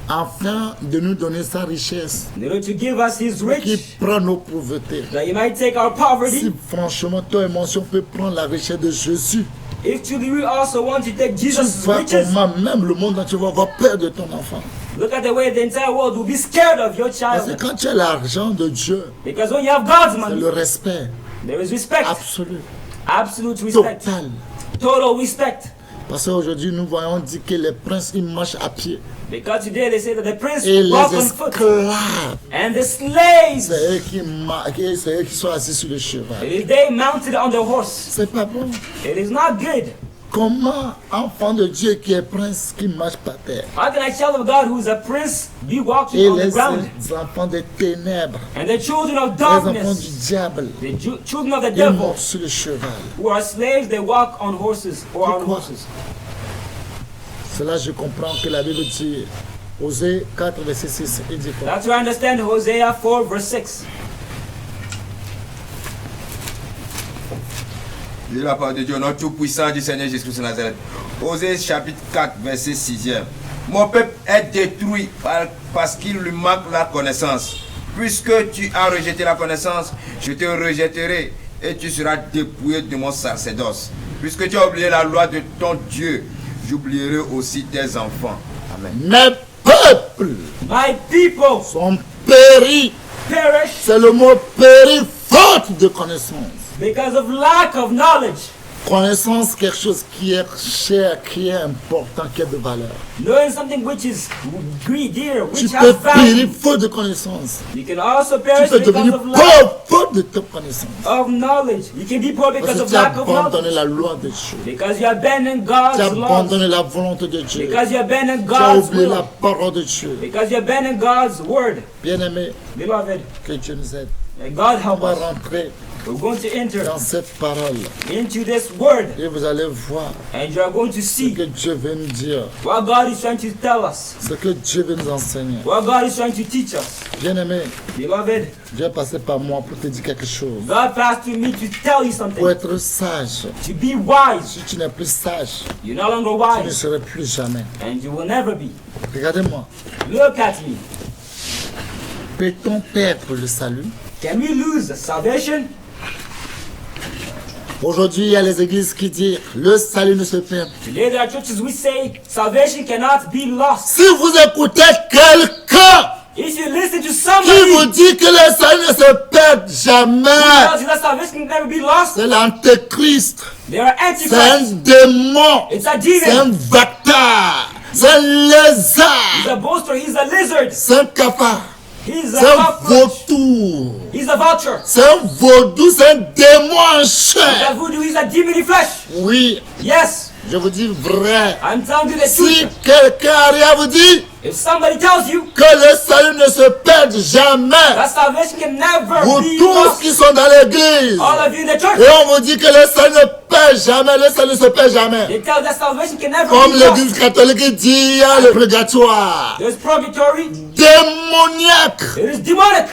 afin de nous donner sa richesse, in order to give us His qui rich, prend nos pauvretés. that He might take our Si poverty? franchement toi et moi, si on peut prendre la richesse de Jésus, If truly we also want to take tu Jesus' vas riches, comment même le monde entier va avoir peur de ton enfant. look at the way the entire world will be scared of your Parce que child. quand tu as l'argent de Dieu, Because when you have God's c'est money, le respect there is respect, absolu, absolute respect, total. total respect. Parce qu'aujourd'hui, nous voyons dire que les princes, ils marchent à pied. Because today they say that the prince Et les walk on foot, esclaves, and the slaves, c'est eux c'est eux qui sont assis sur le cheval. it is they mounted on the horse. C'est pas bon. It is not good. Comment enfant de Dieu qui est prince, qui marche par terre, How can a child of God who is a prince be walking et on the les ground? enfants des ténèbres, And the children of les enfants du darkness, diable, the children of the ils devil, montent sur le cheval. who are slaves, they walk on horses or on Pourquoi? horses. Cela, je comprends que la Bible dit, Osée 4, verset 6, il dit quoi? That's where I understand Hosea 4 verse 6. Et la parole de Dieu, notre tout-puissant du Seigneur Jésus-Christ de Nazareth. Osée chapitre 4, verset 6e. Mon peuple est détruit parce qu'il lui manque la connaissance. Puisque tu as rejeté la connaissance, je te rejetterai et tu seras dépouillé de mon sacerdoce. Puisque tu as oublié la loi de ton Dieu, j'oublierai aussi tes enfants. Amen. Mes peuples My people sont péris. perish C'est le mot péri, faute de connaissance. because of lack of knowledge. Connaissance, quelque chose qui est cher, qui est important, qui est de valeur. Knowing something which is dear, Tu which peux has value. périr faute de connaissance. You can also Tu perish peux because devenir of lack pauvre faute de ta connaissance. of knowledge. You can be poor Parce because que of tu as lack of abandonné knowledge. la loi de Dieu. Because you abandon Tu as God's laws. abandonné la volonté de Dieu. Because you abandon Tu as God's oublié la will. parole de Dieu. Because you abandon God's word. Bien-aimé, Beloved, que Dieu nous aide. may God On help va us. rentrer We're going to enter dans cette parole. into this word, Et vous allez voir and you are going to ce see que Dieu veut nous dire. what God is trying to tell us, Ce que Dieu veut nous enseigner. what God is trying to teach us. Bien-aimé, Beloved, Dieu est passé par moi pour te dire quelque chose. God passed through me to tell you Pour something. être sage. To be wise. Si tu n'es plus sage, You're no longer tu ne wise, serai plus jamais. and you will never be. Regardez-moi. Look at me. Peut-on perdre le salut? Can we lose salvation? Aujourd'hui, il y a les églises qui disent le salut ne se perd. Today there are churches we say salvation cannot be lost. Si vous écoutez quelqu'un If you listen to qui somebody vous dit que le salut ne se perd who jamais, tells you that salvation can never be lost, c'est l'antéchrist, they are c'est un antichrist. démon, It's a c'est un demon. bâtard, c'est un He's lézard, a boaster. He's a lizard. c'est un cafard, He's c'est a un cockroach. vautour, He's a vulture. c'est un vaudou, c'est un démon en He's chair. a voodoo. He's a demon in flesh. Oui, Yes, je vous dis vrai. I'm telling you the Si truth. quelqu'un arrive à vous dire If somebody tells you que le salut ne se perd jamais, that salvation can never vous be tous lost, qui sont dans l'église, all of you in the church, et on vous dit que le salut ne perd jamais, le salut ne se perd jamais. they tell that salvation can never Comme be lost. l'église catholique dit, il y a le purgatoire. There's purgatory. Démoniaque, It is demonic.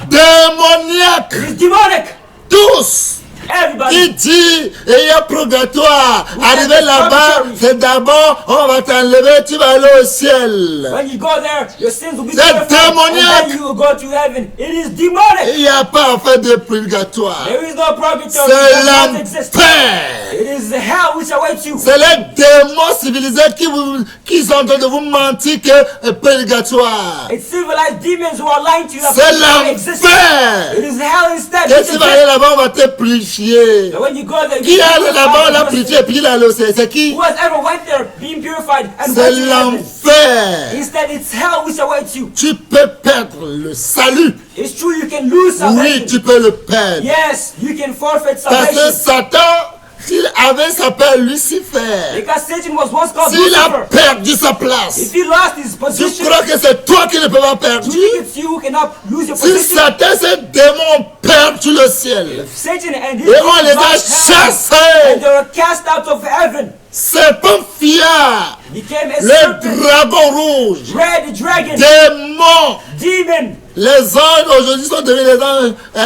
démoniaque, It is demonic. tous. Everybody. Il dit, il y a purgatoire. Arrivé là-bas, c'est d'abord, on va t'enlever, tu vas aller au ciel. When you go there, your sins will be C'est purified, and démoniaque. then you will go to heaven. It is demonic. Il n'y a pas en fait de purgatoire. There is no purgatory. It C'est does not exist. l'enfer. It is the hell which awaits you. C'est les démons civilisés qui sont en train de vous mentir que purgatoire. It's civilized demons who are lying to you. C'est That exists. l'enfer. It is hell instead. Et It's tu a vas aller là-bas, on va te purifier. And when you go there, Qui you est allé là-bas, on l'a purified. purifié, puis il a allé au ciel. C'est qui? Who has ever went there being purified and C'est went to heaven? l'enfer. Instead, it's hell which awaits you. Tu peux perdre le salut. It's true you can lose Oui, salvation. tu peux le perdre. Yes, you can forfeit Parce que salvation. Satan, s'il avait s'appelle Lucifer, Because Satan was once called s'il a Lucifer. perdu sa place, If he lost his tu position, crois que c'est toi qui ne peux pas do perdre? you think it's you who cannot lose your Si position? Satan, ces démons perdent sur le ciel, Satan and his et on les a lost heaven, and chassés, they were cast out of heaven. serpent fiard, Became a le serpent, dragon rouge, red dragon, démons. demon. Les anges aujourd'hui sont devenus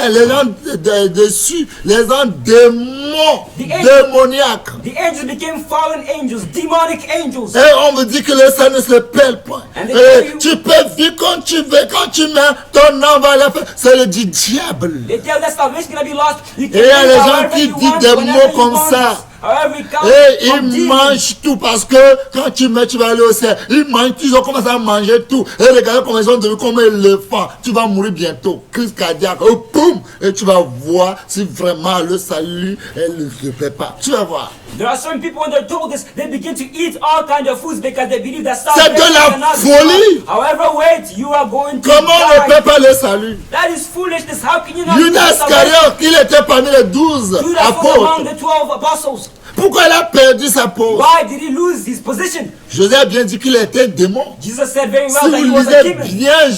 les anges dessus, les anges démons, démoniaques. The angels became fallen angels, demonic angels. Et on me dit que le sang ne se perd pas. And they Et tell you- tu peux vivre quand tu veux, quand tu mets ton âme va la faire. C'est le du diable. They tell that salvation cannot be lost. You can Et il y a live les gens however qui you disent want, des whenever mots you comme want, ça. however it comes Et from ils demons. mangent tout parce que quand tu mets, tu vas aller au ciel. Ils mangent, ils ont commencé à manger tout. Et regardez comment ils sont devenus comme un éléphant. Tu vas mourir bientôt. Crise cardiaque. Oh, boum! Et tu vas voir si vraiment le salut, elle ne se fait pas. Tu vas voir. There are some people when they're told this, they begin to eat all kinds of foods because they believe that C'est de salvation la cannot be folie. lost. However, wait, you are going to Comment on ne die. peut pas le salut? That is foolishness. How can you not lose Judas salvation? Iscariot, il était parmi les 12 Judas was apôtres. among the 12 apostles. Pourquoi il a perdu sa pose? Why did he lose his position? José a bien dit qu'il était démon. Jesus said very Si well that he vous was a lisez demon. bien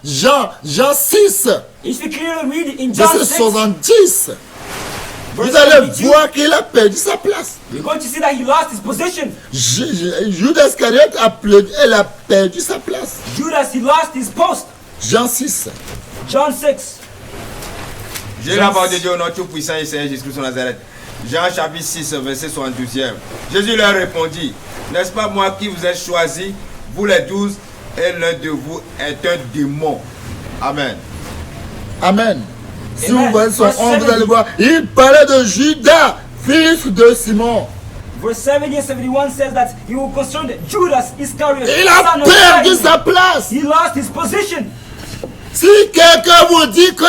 Jean 6, If you clearly read in John verset 6, 70, verse vous allez 72, voir qu'il a perdu sa place. you're going to see that he lost his position. Judas Iscariot elle a perdu sa place. Judas, he lost his post. Jean 6. John 6. J'ai la parole de Dieu au nom tout-puissant et Seigneur Jésus-Christ de Nazareth. Jean chapitre 6, verset 72e. Jésus leur répondit, n'est-ce pas moi qui vous ai choisi, vous les 12, et l'un de vous est un démon. Amen. Amen. Si Amen. vous voyez son Verse 11, vous allez 70. voir, il parlait de Judas, fils de Simon. Verse 70 and 71 says that he will concern Judas Iscariot, Il a son of perdu Simon. sa place. He lost his position. Si quelqu'un vous dit que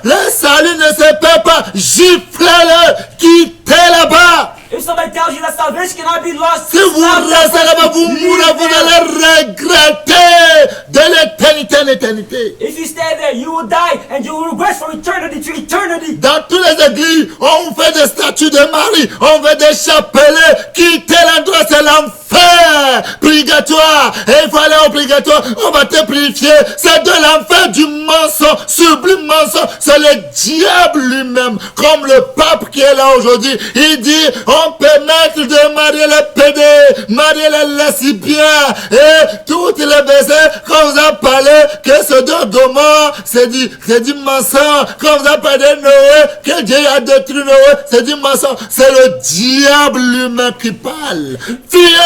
le salut ne se perd pas, giflez-le, quittez là-bas. If somebody tells you that salvation cannot be lost, Si vous stop that restez là-bas, vous person. mourrez, Leave vous there. allez regretter de l'éternité en éternité. If you stay there, you will die and you will regret from eternity to eternity. Dans toutes les églises, on fait des statues de Marie, on fait des chapelets. Quitter l'endroit, c'est l'enfer purgatoire. Et il faut aller au purgatoire, on va te purifier. C'est de l'enfer du mensonge, sublime mensonge. C'est le diable lui-même, comme le pape qui est là aujourd'hui. Il dit, on permet de marier les pédés, marier les lesbiens, et toutes les versets qu'on vous a parlé, que c'est de Gomorrhe, c'est du mensonge. Quand vous a parlé de Noé, que Dieu a détruit Noé, c'est du mensonge. C'est le diable lui-même qui parle. Fille!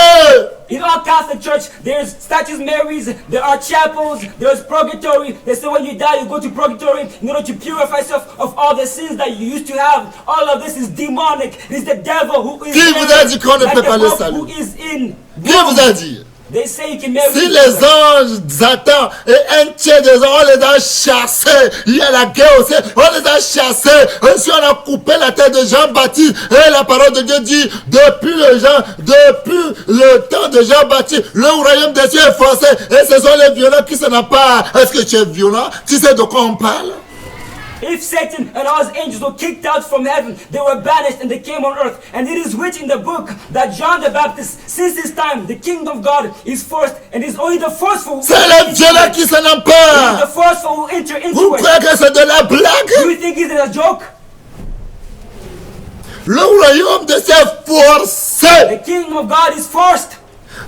In all Catholic Church, there's statues Marys, there are chapels, there's purgatory. They say when you die, you go to purgatory in order to purify yourself of all the sins that you used to have. All of this is demonic. It is the devil who is Qui vous a dit qu'on ne like peut the pas le Pope salut? who is in Qui vous a dit? They say you can marry. Si les anges Satan et un tiers des anges, on les a chassés, il y a la guerre aussi, on les a chassés, et si on a coupé la tête de Jean-Baptiste, et la parole de Dieu dit, depuis le temps de Jean-Baptiste, le royaume des cieux est forcé, et ce sont les violents qui s'en emparent. Est-ce que tu es violent? Tu sais de quoi on parle? If Satan and all his angels were kicked out from heaven, they were banished and they came on earth. And it is written in the book that John the Baptist, since his time, the kingdom of God is forced, and it's only the forceful who C'est les violents qui s'en It is the emparent. forceful who enter Vous into it. croyez que c'est de la Do blague? you think it's a joke? Le royaume des cieux est forcé, The kingdom of God is forced.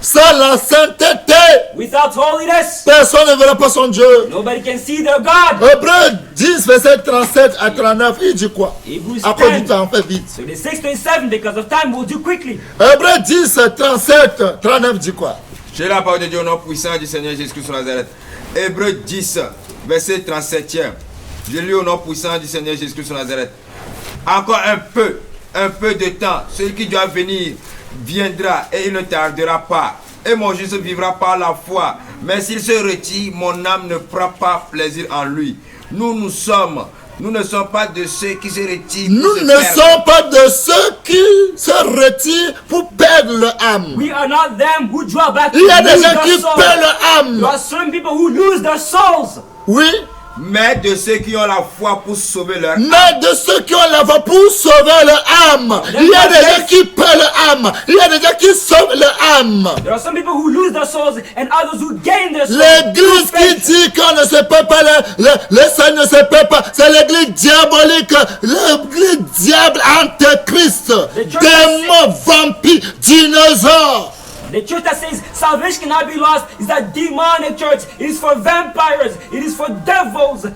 sans la sainteté. Without holiness, Personne ne verra pas son Dieu. nobody can see their God. Hébreux 10, verset 37 à 39, il dit quoi? Hebrews À cause du 10. temps, on fait vite. So it is 6:27 because of time. We'll do quickly. Hébreux 10, 37, 39 dit quoi? J'ai la parole de Dieu au nom puissant du Seigneur Jésus-Christ de Nazareth. Hébreux 10, verset 37e. Je lis au nom puissant du Seigneur Jésus-Christ de Nazareth. Encore un peu, un peu de temps. Celui qui doit venir viendra et il ne tardera pas. Et mon juste vivra par la foi. Mais s'il se retire, mon âme ne prend pas plaisir en lui. Nous ne sommes pas de ceux qui se retirent. Nous ne sommes pas de ceux qui se retirent pour perdre leur âme. We are not them who draw back Il y a to des lose gens their qui souls. perdent leur There âme. are certain people who lose their souls. Oui, Mais de ceux qui ont la foi pour sauver leur âme. mais de ceux qui ont la foi pour sauver leur âme. Il y a des gens qui perdent leur âme. Il y a des gens qui sauvent leur âme. There are some people who lose their souls and others who gain their souls. L'église through qui faith. dit qu'on ne se peut pas, le salut ne se peut pas, c'est l'église diabolique, l'église diable antéchrist, démon, vampire, dinosaure. The church that says salvation cannot be lost is that demonic church. It is for vampires. It is for devils.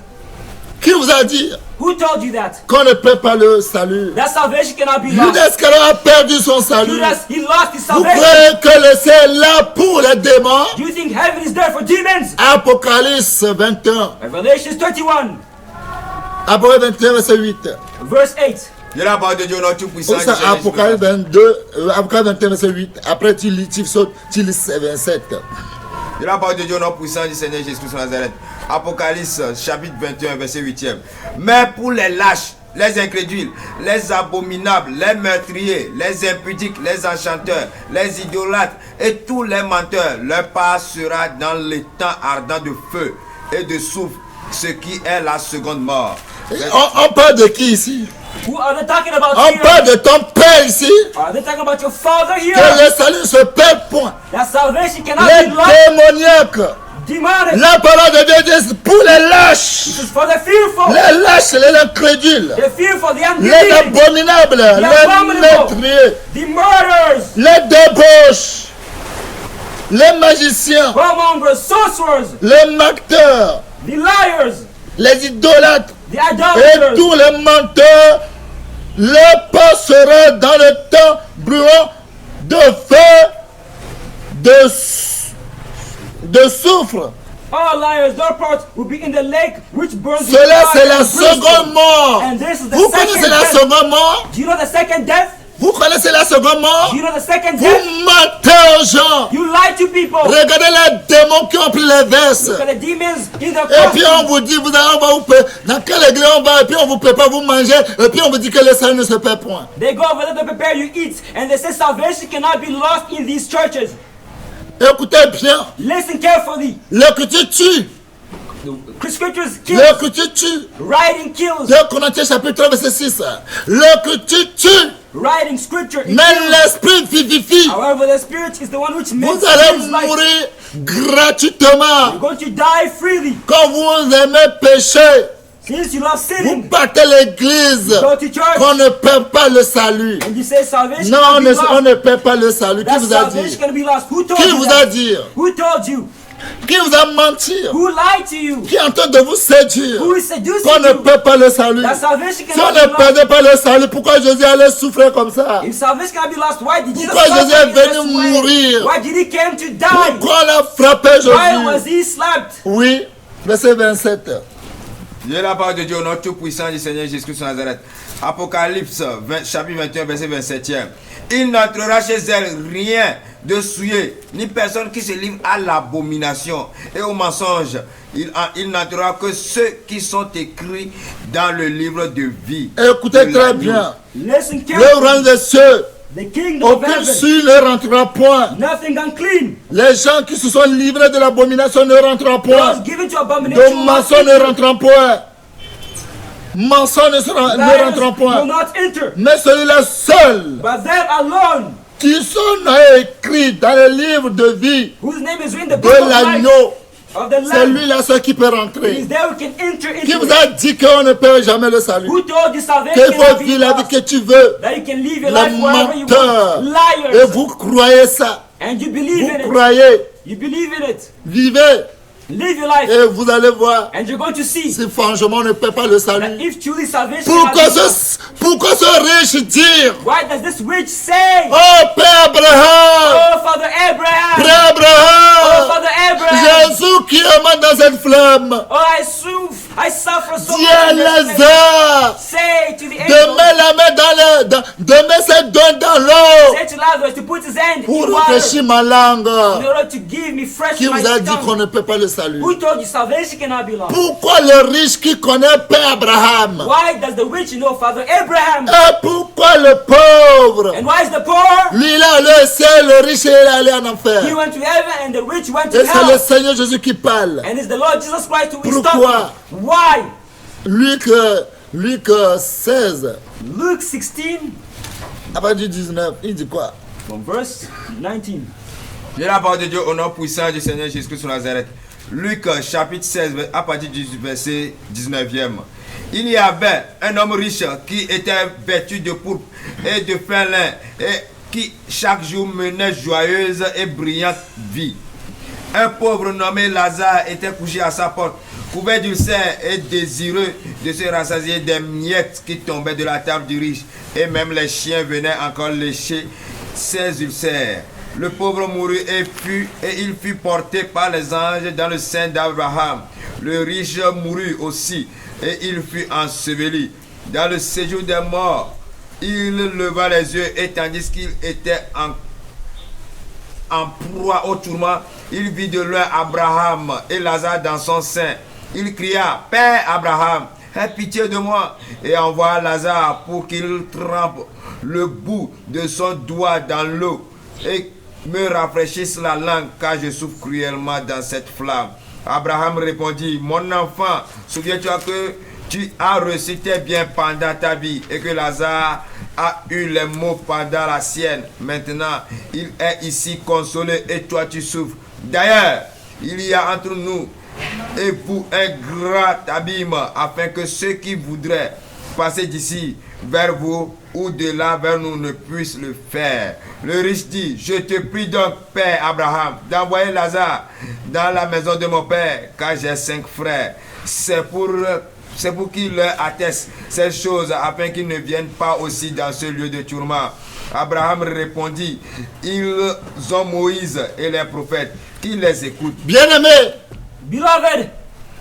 Qui vous a dit Who told you that? qu'on ne peut pas le salut? That salvation cannot be lost. Judas Iscariot a perdu son salut. Judas, he lost his Vous salvation. croyez que le ciel est là pour les démons? Do you think heaven is there for demons? Apocalypse 21. Revelation 31, Apocalypse 21, verset 8. verse 8. De la part de Dieu, notre tout-puissant. Comme ça, Apocalypse 22, Apocalypse 21, verset 8. Après, tu lis 27. De la part de Dieu, notre puissant du Seigneur Jésus-Christ de Nazareth. Apocalypse chapitre 21, verset 8e. Mais pour les lâches, les incrédules, les abominables, les meurtriers, les impudiques, les enchanteurs, les idolâtres et tous les menteurs, leur part sera dans les temps ardents de feu et de soufre, ce qui est la seconde mort. On parle de qui ici? Who are they talking about On here? parle de ton père ici. Are they talking about your father here? Que le salut ne se perd point. That salvation cannot Les be lost. démoniaques. Demonic. La parole de Dieu dit c'est pour les lâches. This is for the fearful. Les lâches, les incrédules. The fearful, the Les unbelieving, abominables. Les abominable. meurtriers. the murderers, Les débauches. Les magiciens. whoremongers, sorcerers, Les menteurs. the liars, Les idolâtres. the Et idolaters. tous les menteurs. Le pas sera dans le temps brûlant de feu, de soufre. All liars, their parts will be in the lake which burns with Cela, fire c'est la and brimstone. seconde mort. And this is the Vous second connaissez la death. seconde mort? Do you know the second death? Vous connaissez la seconde mort? Do you know the second Vous death? mentez aux gens. You lie to people. Regardez les démons qui ont pris les vestes. Look at the demons in their Et puis on costumes. vous dit, on va vous payer. Dans quelle église on va? Et puis on vous prépare, vous mangez. Et puis on vous dit que le salut ne se perd point. They go over there to prepare you eat, and they say salvation cannot be lost in these churches. Écoutez bien. Listen carefully. L'écriture tue. The scriptures kill. L'écriture tue. Writing kills. 2 Corinthiens chapitre 3 verset 6. L'écriture tue. Writing scripture. it Mais kills. l'esprit vivifie. However, the spirit is the one which makes Vous allez things life. mourir gratuitement. You're going to die freely. Quand vous aimez pécher, Since you love vous sinning, partez l'église. go to church Qu'on ne perd pas le salut. and you say salvation Non, cannot on be ne, lost. on ne perd pas le salut. Qui That vous a salvation dit? can be lost. Who told Qui you vous that? a dit? Who told you? Qui vous a menti? Who lied to you? Qui est en train de vous séduire? Who is seducing Qu'on ne you? perd pas le salut. That salvation Si on cannot ne be lost. perdait pas le salut, pourquoi Jésus allait souffrir comme ça? If salvation cannot be lost, why did Jesus Pourquoi Jésus suffer est in this venu way? mourir? Why did he came to die? Pourquoi on a frappé Why was Jésus? he slapped? Oui, verset 27. De la part de Dieu, notre tout-puissant du Seigneur Jésus-Christ de Nazareth. Apocalypse chapitre 21, verset 27e. Il n'entrera chez elle rien de souillé, ni personne qui se livre à l'abomination et au mensonge. Il n'entrera que ceux qui sont écrits dans le livre de vie. Écoutez de très l'agneau. bien. Listen Le carefully. rang des cieux, The kingdom of aucun heaven, souil ne rentrera point. nothing unclean. Les gens qui se sont livrés de l'abomination ne rentreront point. Those given to De abomination will not mensonges ne enter. rentreront point. Mensonges ne Liars rentreront will point. not enter. Mais celui-là seul But that alone, qui sont écrits dans le livre de vie whose name is in the de book of life l'agneau, of the c'est Lamb, lui-là seul qui peut it is rentrer. there we can enter Qui into vous it. a dit qu'on ne perd jamais le salut? Who told you salvation Qu'il faut cannot be vivre la vie lost? que tu veux. That you can live your Les life wherever you menteurs. want. Et Liars. vous croyez ça. And you believe in Vous it. croyez. You believe in it. Vivez. Live your life. Et vous allez voir. And you're going to see Si franchement on ne perd pas le that salut. if truly salvation cannot Pourquoi be lost, pourquoi ce riche dire? why does this witch say, Oh Père Abraham! oh Father Abraham, Père oh Abraham! Father Abraham, Jésus qui est mort dans cette flamme. oh I souffre, I suffer so Dis much. à in this place. Lazare, Say to the angel, de la main de mettre ses doigts dans l'eau say to Lazarus to put his hand pour in water rafraîchir ma langue. in order to give me fresh Qui my vous a dit qu'on tongue. ne peut pas le saluer? Who told you salvation cannot be lost? Pourquoi le riche qui connaît Père Abraham? Why does the rich know Father Abraham? Et pourquoi le pauvre? And why is the poor? Lui, il a allé au ciel, le riche, il est allé en He enfer. went to heaven and the rich went to Et c'est le hell. Seigneur Jésus qui parle. And it's the Lord Jesus Christ who is Pourquoi? talking. Why? Luc 16, Luke 16 à partir du 19, il dit quoi? from verse 19. J'ai la parole de Dieu au nom puissant du Seigneur Jésus-Christ sur Nazareth. Luc chapitre 16 à partir du verset 19e. Il y avait un homme riche qui était vêtu de pourpre et de fin lin et qui chaque jour menait joyeuse et brillante vie. Un pauvre nommé Lazare était couché à sa porte, couvert d'ulcères et désireux de se rassasier des miettes qui tombaient de la table du riche. Et même les chiens venaient encore lécher ses ulcères. Le pauvre mourut et il fut porté par les anges dans le sein d'Abraham. Le riche mourut aussi et il fut enseveli. Dans le séjour des morts, il leva les yeux et tandis qu'il était en proie au tourment, il vit de loin Abraham et Lazare dans son sein. Il cria, Père Abraham, aie pitié de moi et envoie Lazare pour qu'il trempe le bout de son doigt dans l'eau et me rafraîchisse la langue car je souffre cruellement dans cette flamme. Abraham répondit, mon enfant, souviens-toi que tu as reçu tes biens pendant ta vie et que Lazare a eu les maux pendant la sienne. Maintenant, il est ici consolé et toi tu souffres. D'ailleurs, il y a entre nous et vous un grand abîme afin que ceux qui voudraient passer d'ici vers vous ou de là vers nous ne puissent le faire. Le riche dit, je te prie donc, Père Abraham, d'envoyer Lazare dans la maison de mon père, car j'ai 5 frères. C'est pour qu'il leur atteste ces choses afin qu'ils ne viennent pas aussi dans ce lieu de tourment. Abraham répondit, ils ont Moïse et les prophètes, qui les écoutent. Bien-aimé, Beloved,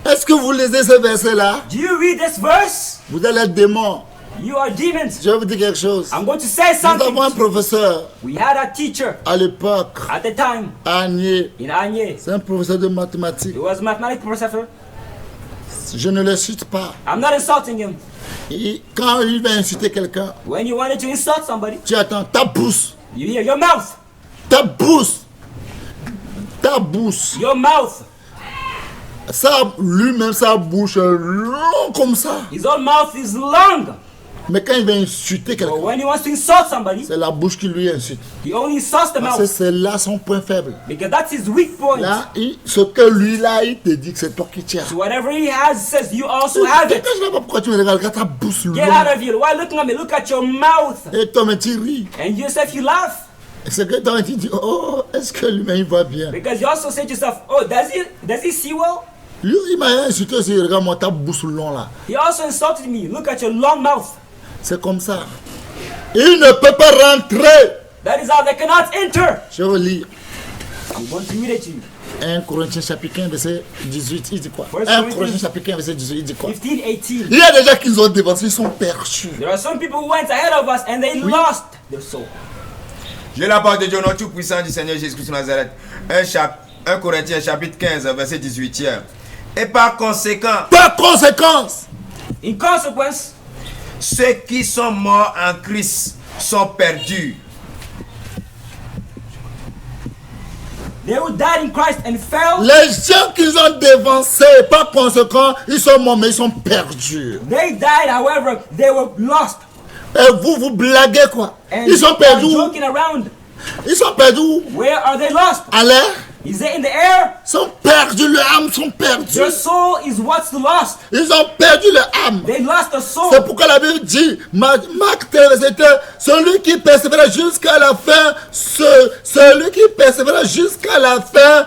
est-ce que vous lisez ce verset-là? do you read this verse? Vous allez être démon. You are demons. Je vais vous dire quelque chose. I'm going to say Nous avons un something. professeur We had a teacher à l'époque, at the time à Agnier. in Anye. C'est un professeur de mathématiques. He was a mathematics professor. Je ne le cite pas. I'm not insulting him. Quand il va insulter quelqu'un, When you wanted to insult somebody, tu attends ta bouche, you hear your mouth. ta bouche, ta bouche. Your mouth. Ça, lui-même, sa bouche est long comme ça. His own mouth is long. Mais quand il va insulter But quelqu'un, when he wants to insult somebody, c'est la bouche qui lui insulte. he only insults the Parce que mouth. c'est là son point faible. Because that's his weak point. Là, ce que lui, là, il te dit que c'est toi qui tiens. So whatever he has, he says you also have Je it. ne sais pas pourquoi tu me regardes, regarde ta bouche Get longue. out of here. Why looking at me? Look at your mouth. Et toi, mais tu ris. And yourself, you laugh. C'est que toi, tu dis, oh, est-ce que lui-même, il va bien? Because you also say to yourself, oh, does he see well? Lui, il m'a insulté aussi, regarde-moi ta bouche longue là. He also insulted me. Look at your long mouth. C'est comme ça. Il ne peut pas rentrer. That is how they cannot enter. Je vais lire. I'm going to read it to you. 1 Corinthiens chapitre 15, verset 18, il dit quoi? First 1 Corinthians Corinthiens chapitre 15, verset 18, il dit quoi? 15, 18. Il y a des gens qui nous ont dévancés, ils sont perchus. There are some people who went ahead of us and they lost their soul. J'ai la parole de Dieu au nom tout puissant du Seigneur Jésus-Christ de Nazareth. 1 Corinthiens chapitre 15, verset 18. Et par conséquent, Par conséquence, In consequence, ceux qui sont morts en Christ sont perdus. they who died in Christ and fell, les gens qu'ils ont dévancés, par conséquent, ils sont morts, mais ils sont perdus. they died, however, they were lost. Et vous, vous blaguez quoi? And Ils sont they are perdus. joking around. Ils sont perdus. Where are they lost? À l'air. Is it in the air? Ils sont perdus, leur âme sont perdus. Your soul is what's lost. Ils ont perdu leur âme. They lost the soul. C'est pourquoi la Bible dit, Marc 13, verset 1, celui qui persévère jusqu'à la fin, celui qui persévère jusqu'à la fin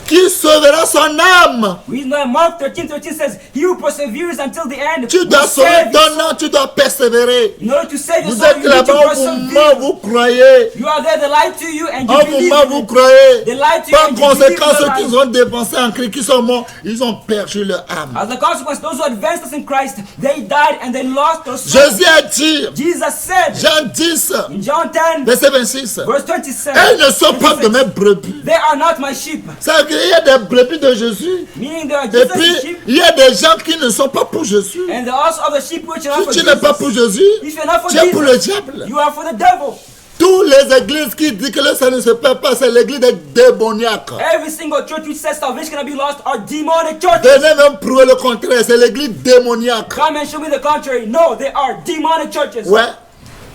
qui sauvera son âme. We know Mark 13:13 says, "He who perseveres until the end Tu will dois sauver save his ton soul." âme, tu dois persévérer. In order to save your Vous soul, êtes you need to là-bas au moment persevere. où vous croyez. You are there, they lie to you and you Au believe moment où in vous it. croyez. They lie to you Par and you believe conséquent, in ceux their qui lies. ont dépensé en Christ, qui sont morts, ils ont perdu leur âme. As a consequence, those who advanced us in Christ, they died and they lost their soul. Jésus a dit, Jesus said Jean 10, in John 10, verset 26, verse 27, elles ne sont pas de mes brebis. "They are not my sheep." Ça veut dire qu'il y a des brebis de Jésus. Meaning there are Et Jesus' puis, sheep il y a des gens qui ne sont pas pour Jésus. and there are also other sheep which are not for Si tu n'es pas pour Jesus. Jésus, If you're not for tu es pour le Jesus, diable. you are for the devil. Toutes les églises qui disent que le salut ne se perd pas, c'est l'église des démoniaques. Every single church which says salvation cannot be lost are demonic churches. Venez même prouver le contraire, c'est l'église démoniaque. Come and show me the contrary. No, they are demonic churches. Ouais.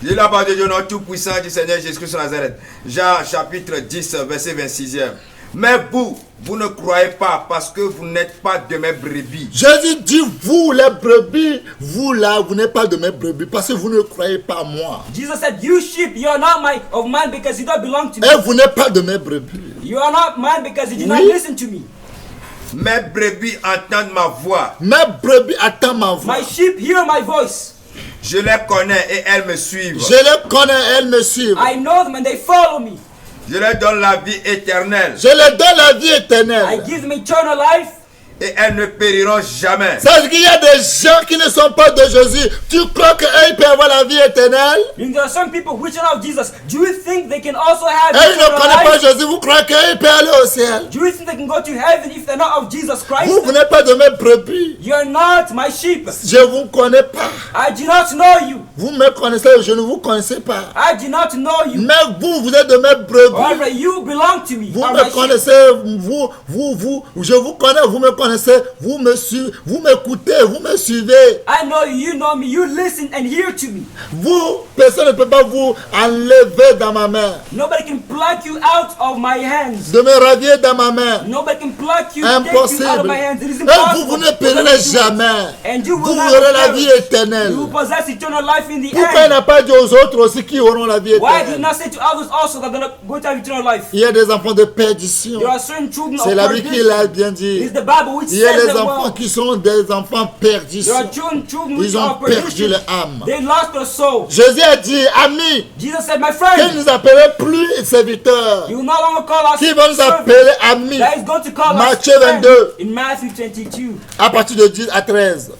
Dis la parole de Dieu, notre tout-puissant du Seigneur Jésus-Christ de Nazareth. Jean chapitre 10, verset 26e. Mais vous ne croyez pas parce que vous n'êtes pas de mes brebis. Jésus dit, vous les brebis, vous là, vous n'êtes pas de mes brebis parce que vous ne croyez pas à moi. Jesus said, "You sheep, you are not of mine because you don't belong to me. Et vous n'êtes pas de mes brebis. You are not mine because you did not Oui. listen to me. Mes brebis entendent ma voix. Mes brebis attendent ma voix. My sheep hear my voice. Je les connais et elles me suivent. Je les connais, elles me suivent. I know them and they follow me. Je leur donne la vie éternelle Je leur donne la vie I éternelle. give them eternal life. et elles ne périront jamais. Ça veut dire qu'il y a des gens qui ne sont pas de Jésus. Tu crois qu'eux peuvent avoir la vie éternelle? And there are some people which are not of Jesus. Do you think they can also have Et ils ne eternal connaissent pas life? Jésus. Vous croyez qu'eux peuvent aller au ciel? Do you think they can go to heaven if they're not of Jesus Christ? Vous n'êtes pas de mes brebis. You're not my sheep. Je ne vous connais pas. I do not know you. Vous me connaissez, je ne vous connaissais pas. I do not know you. Mais vous, vous êtes de mes brebis. However, you belong to me. Vous Are me my sheep. connaissez, je vous connais, vous me connaissez, vous m'écoutez, vous me suivez. I know you, you know me, you listen and hear to me. Vous, personne ne peut pas vous enlever dans ma main, Nobody can pluck you out of my hands. de me ravier dans ma main. Nobody can pluck you, take you out of Impossible. my hands. It is Et impossible. vous ne for them périrez to do it. jamais. And you Vous will not aurez la perish. vie éternelle. You will possess eternal life in the Pourquoi il end. n'a pas dit aux autres aussi qui auront la vie Why did he éternelle? not say to others also that they're not going to have eternal life? Il y a des enfants de perdition. There are certain children of C'est la vie qui perdition. l'a bien It dit. is the Bible which Il y a says des that enfants well. qui sont des enfants perdition. There are children which Ils ont are perdu perdition. leur âme. They lost their soul. Jésus a dit, amis, Jesus said, my qu'il friend, nous appelait plus serviteurs. you will no longer call us Qui va nous servants. appeler amis. That is going to call us Matthieu friends 22. in Matthew 22. À partir de 10 à 13.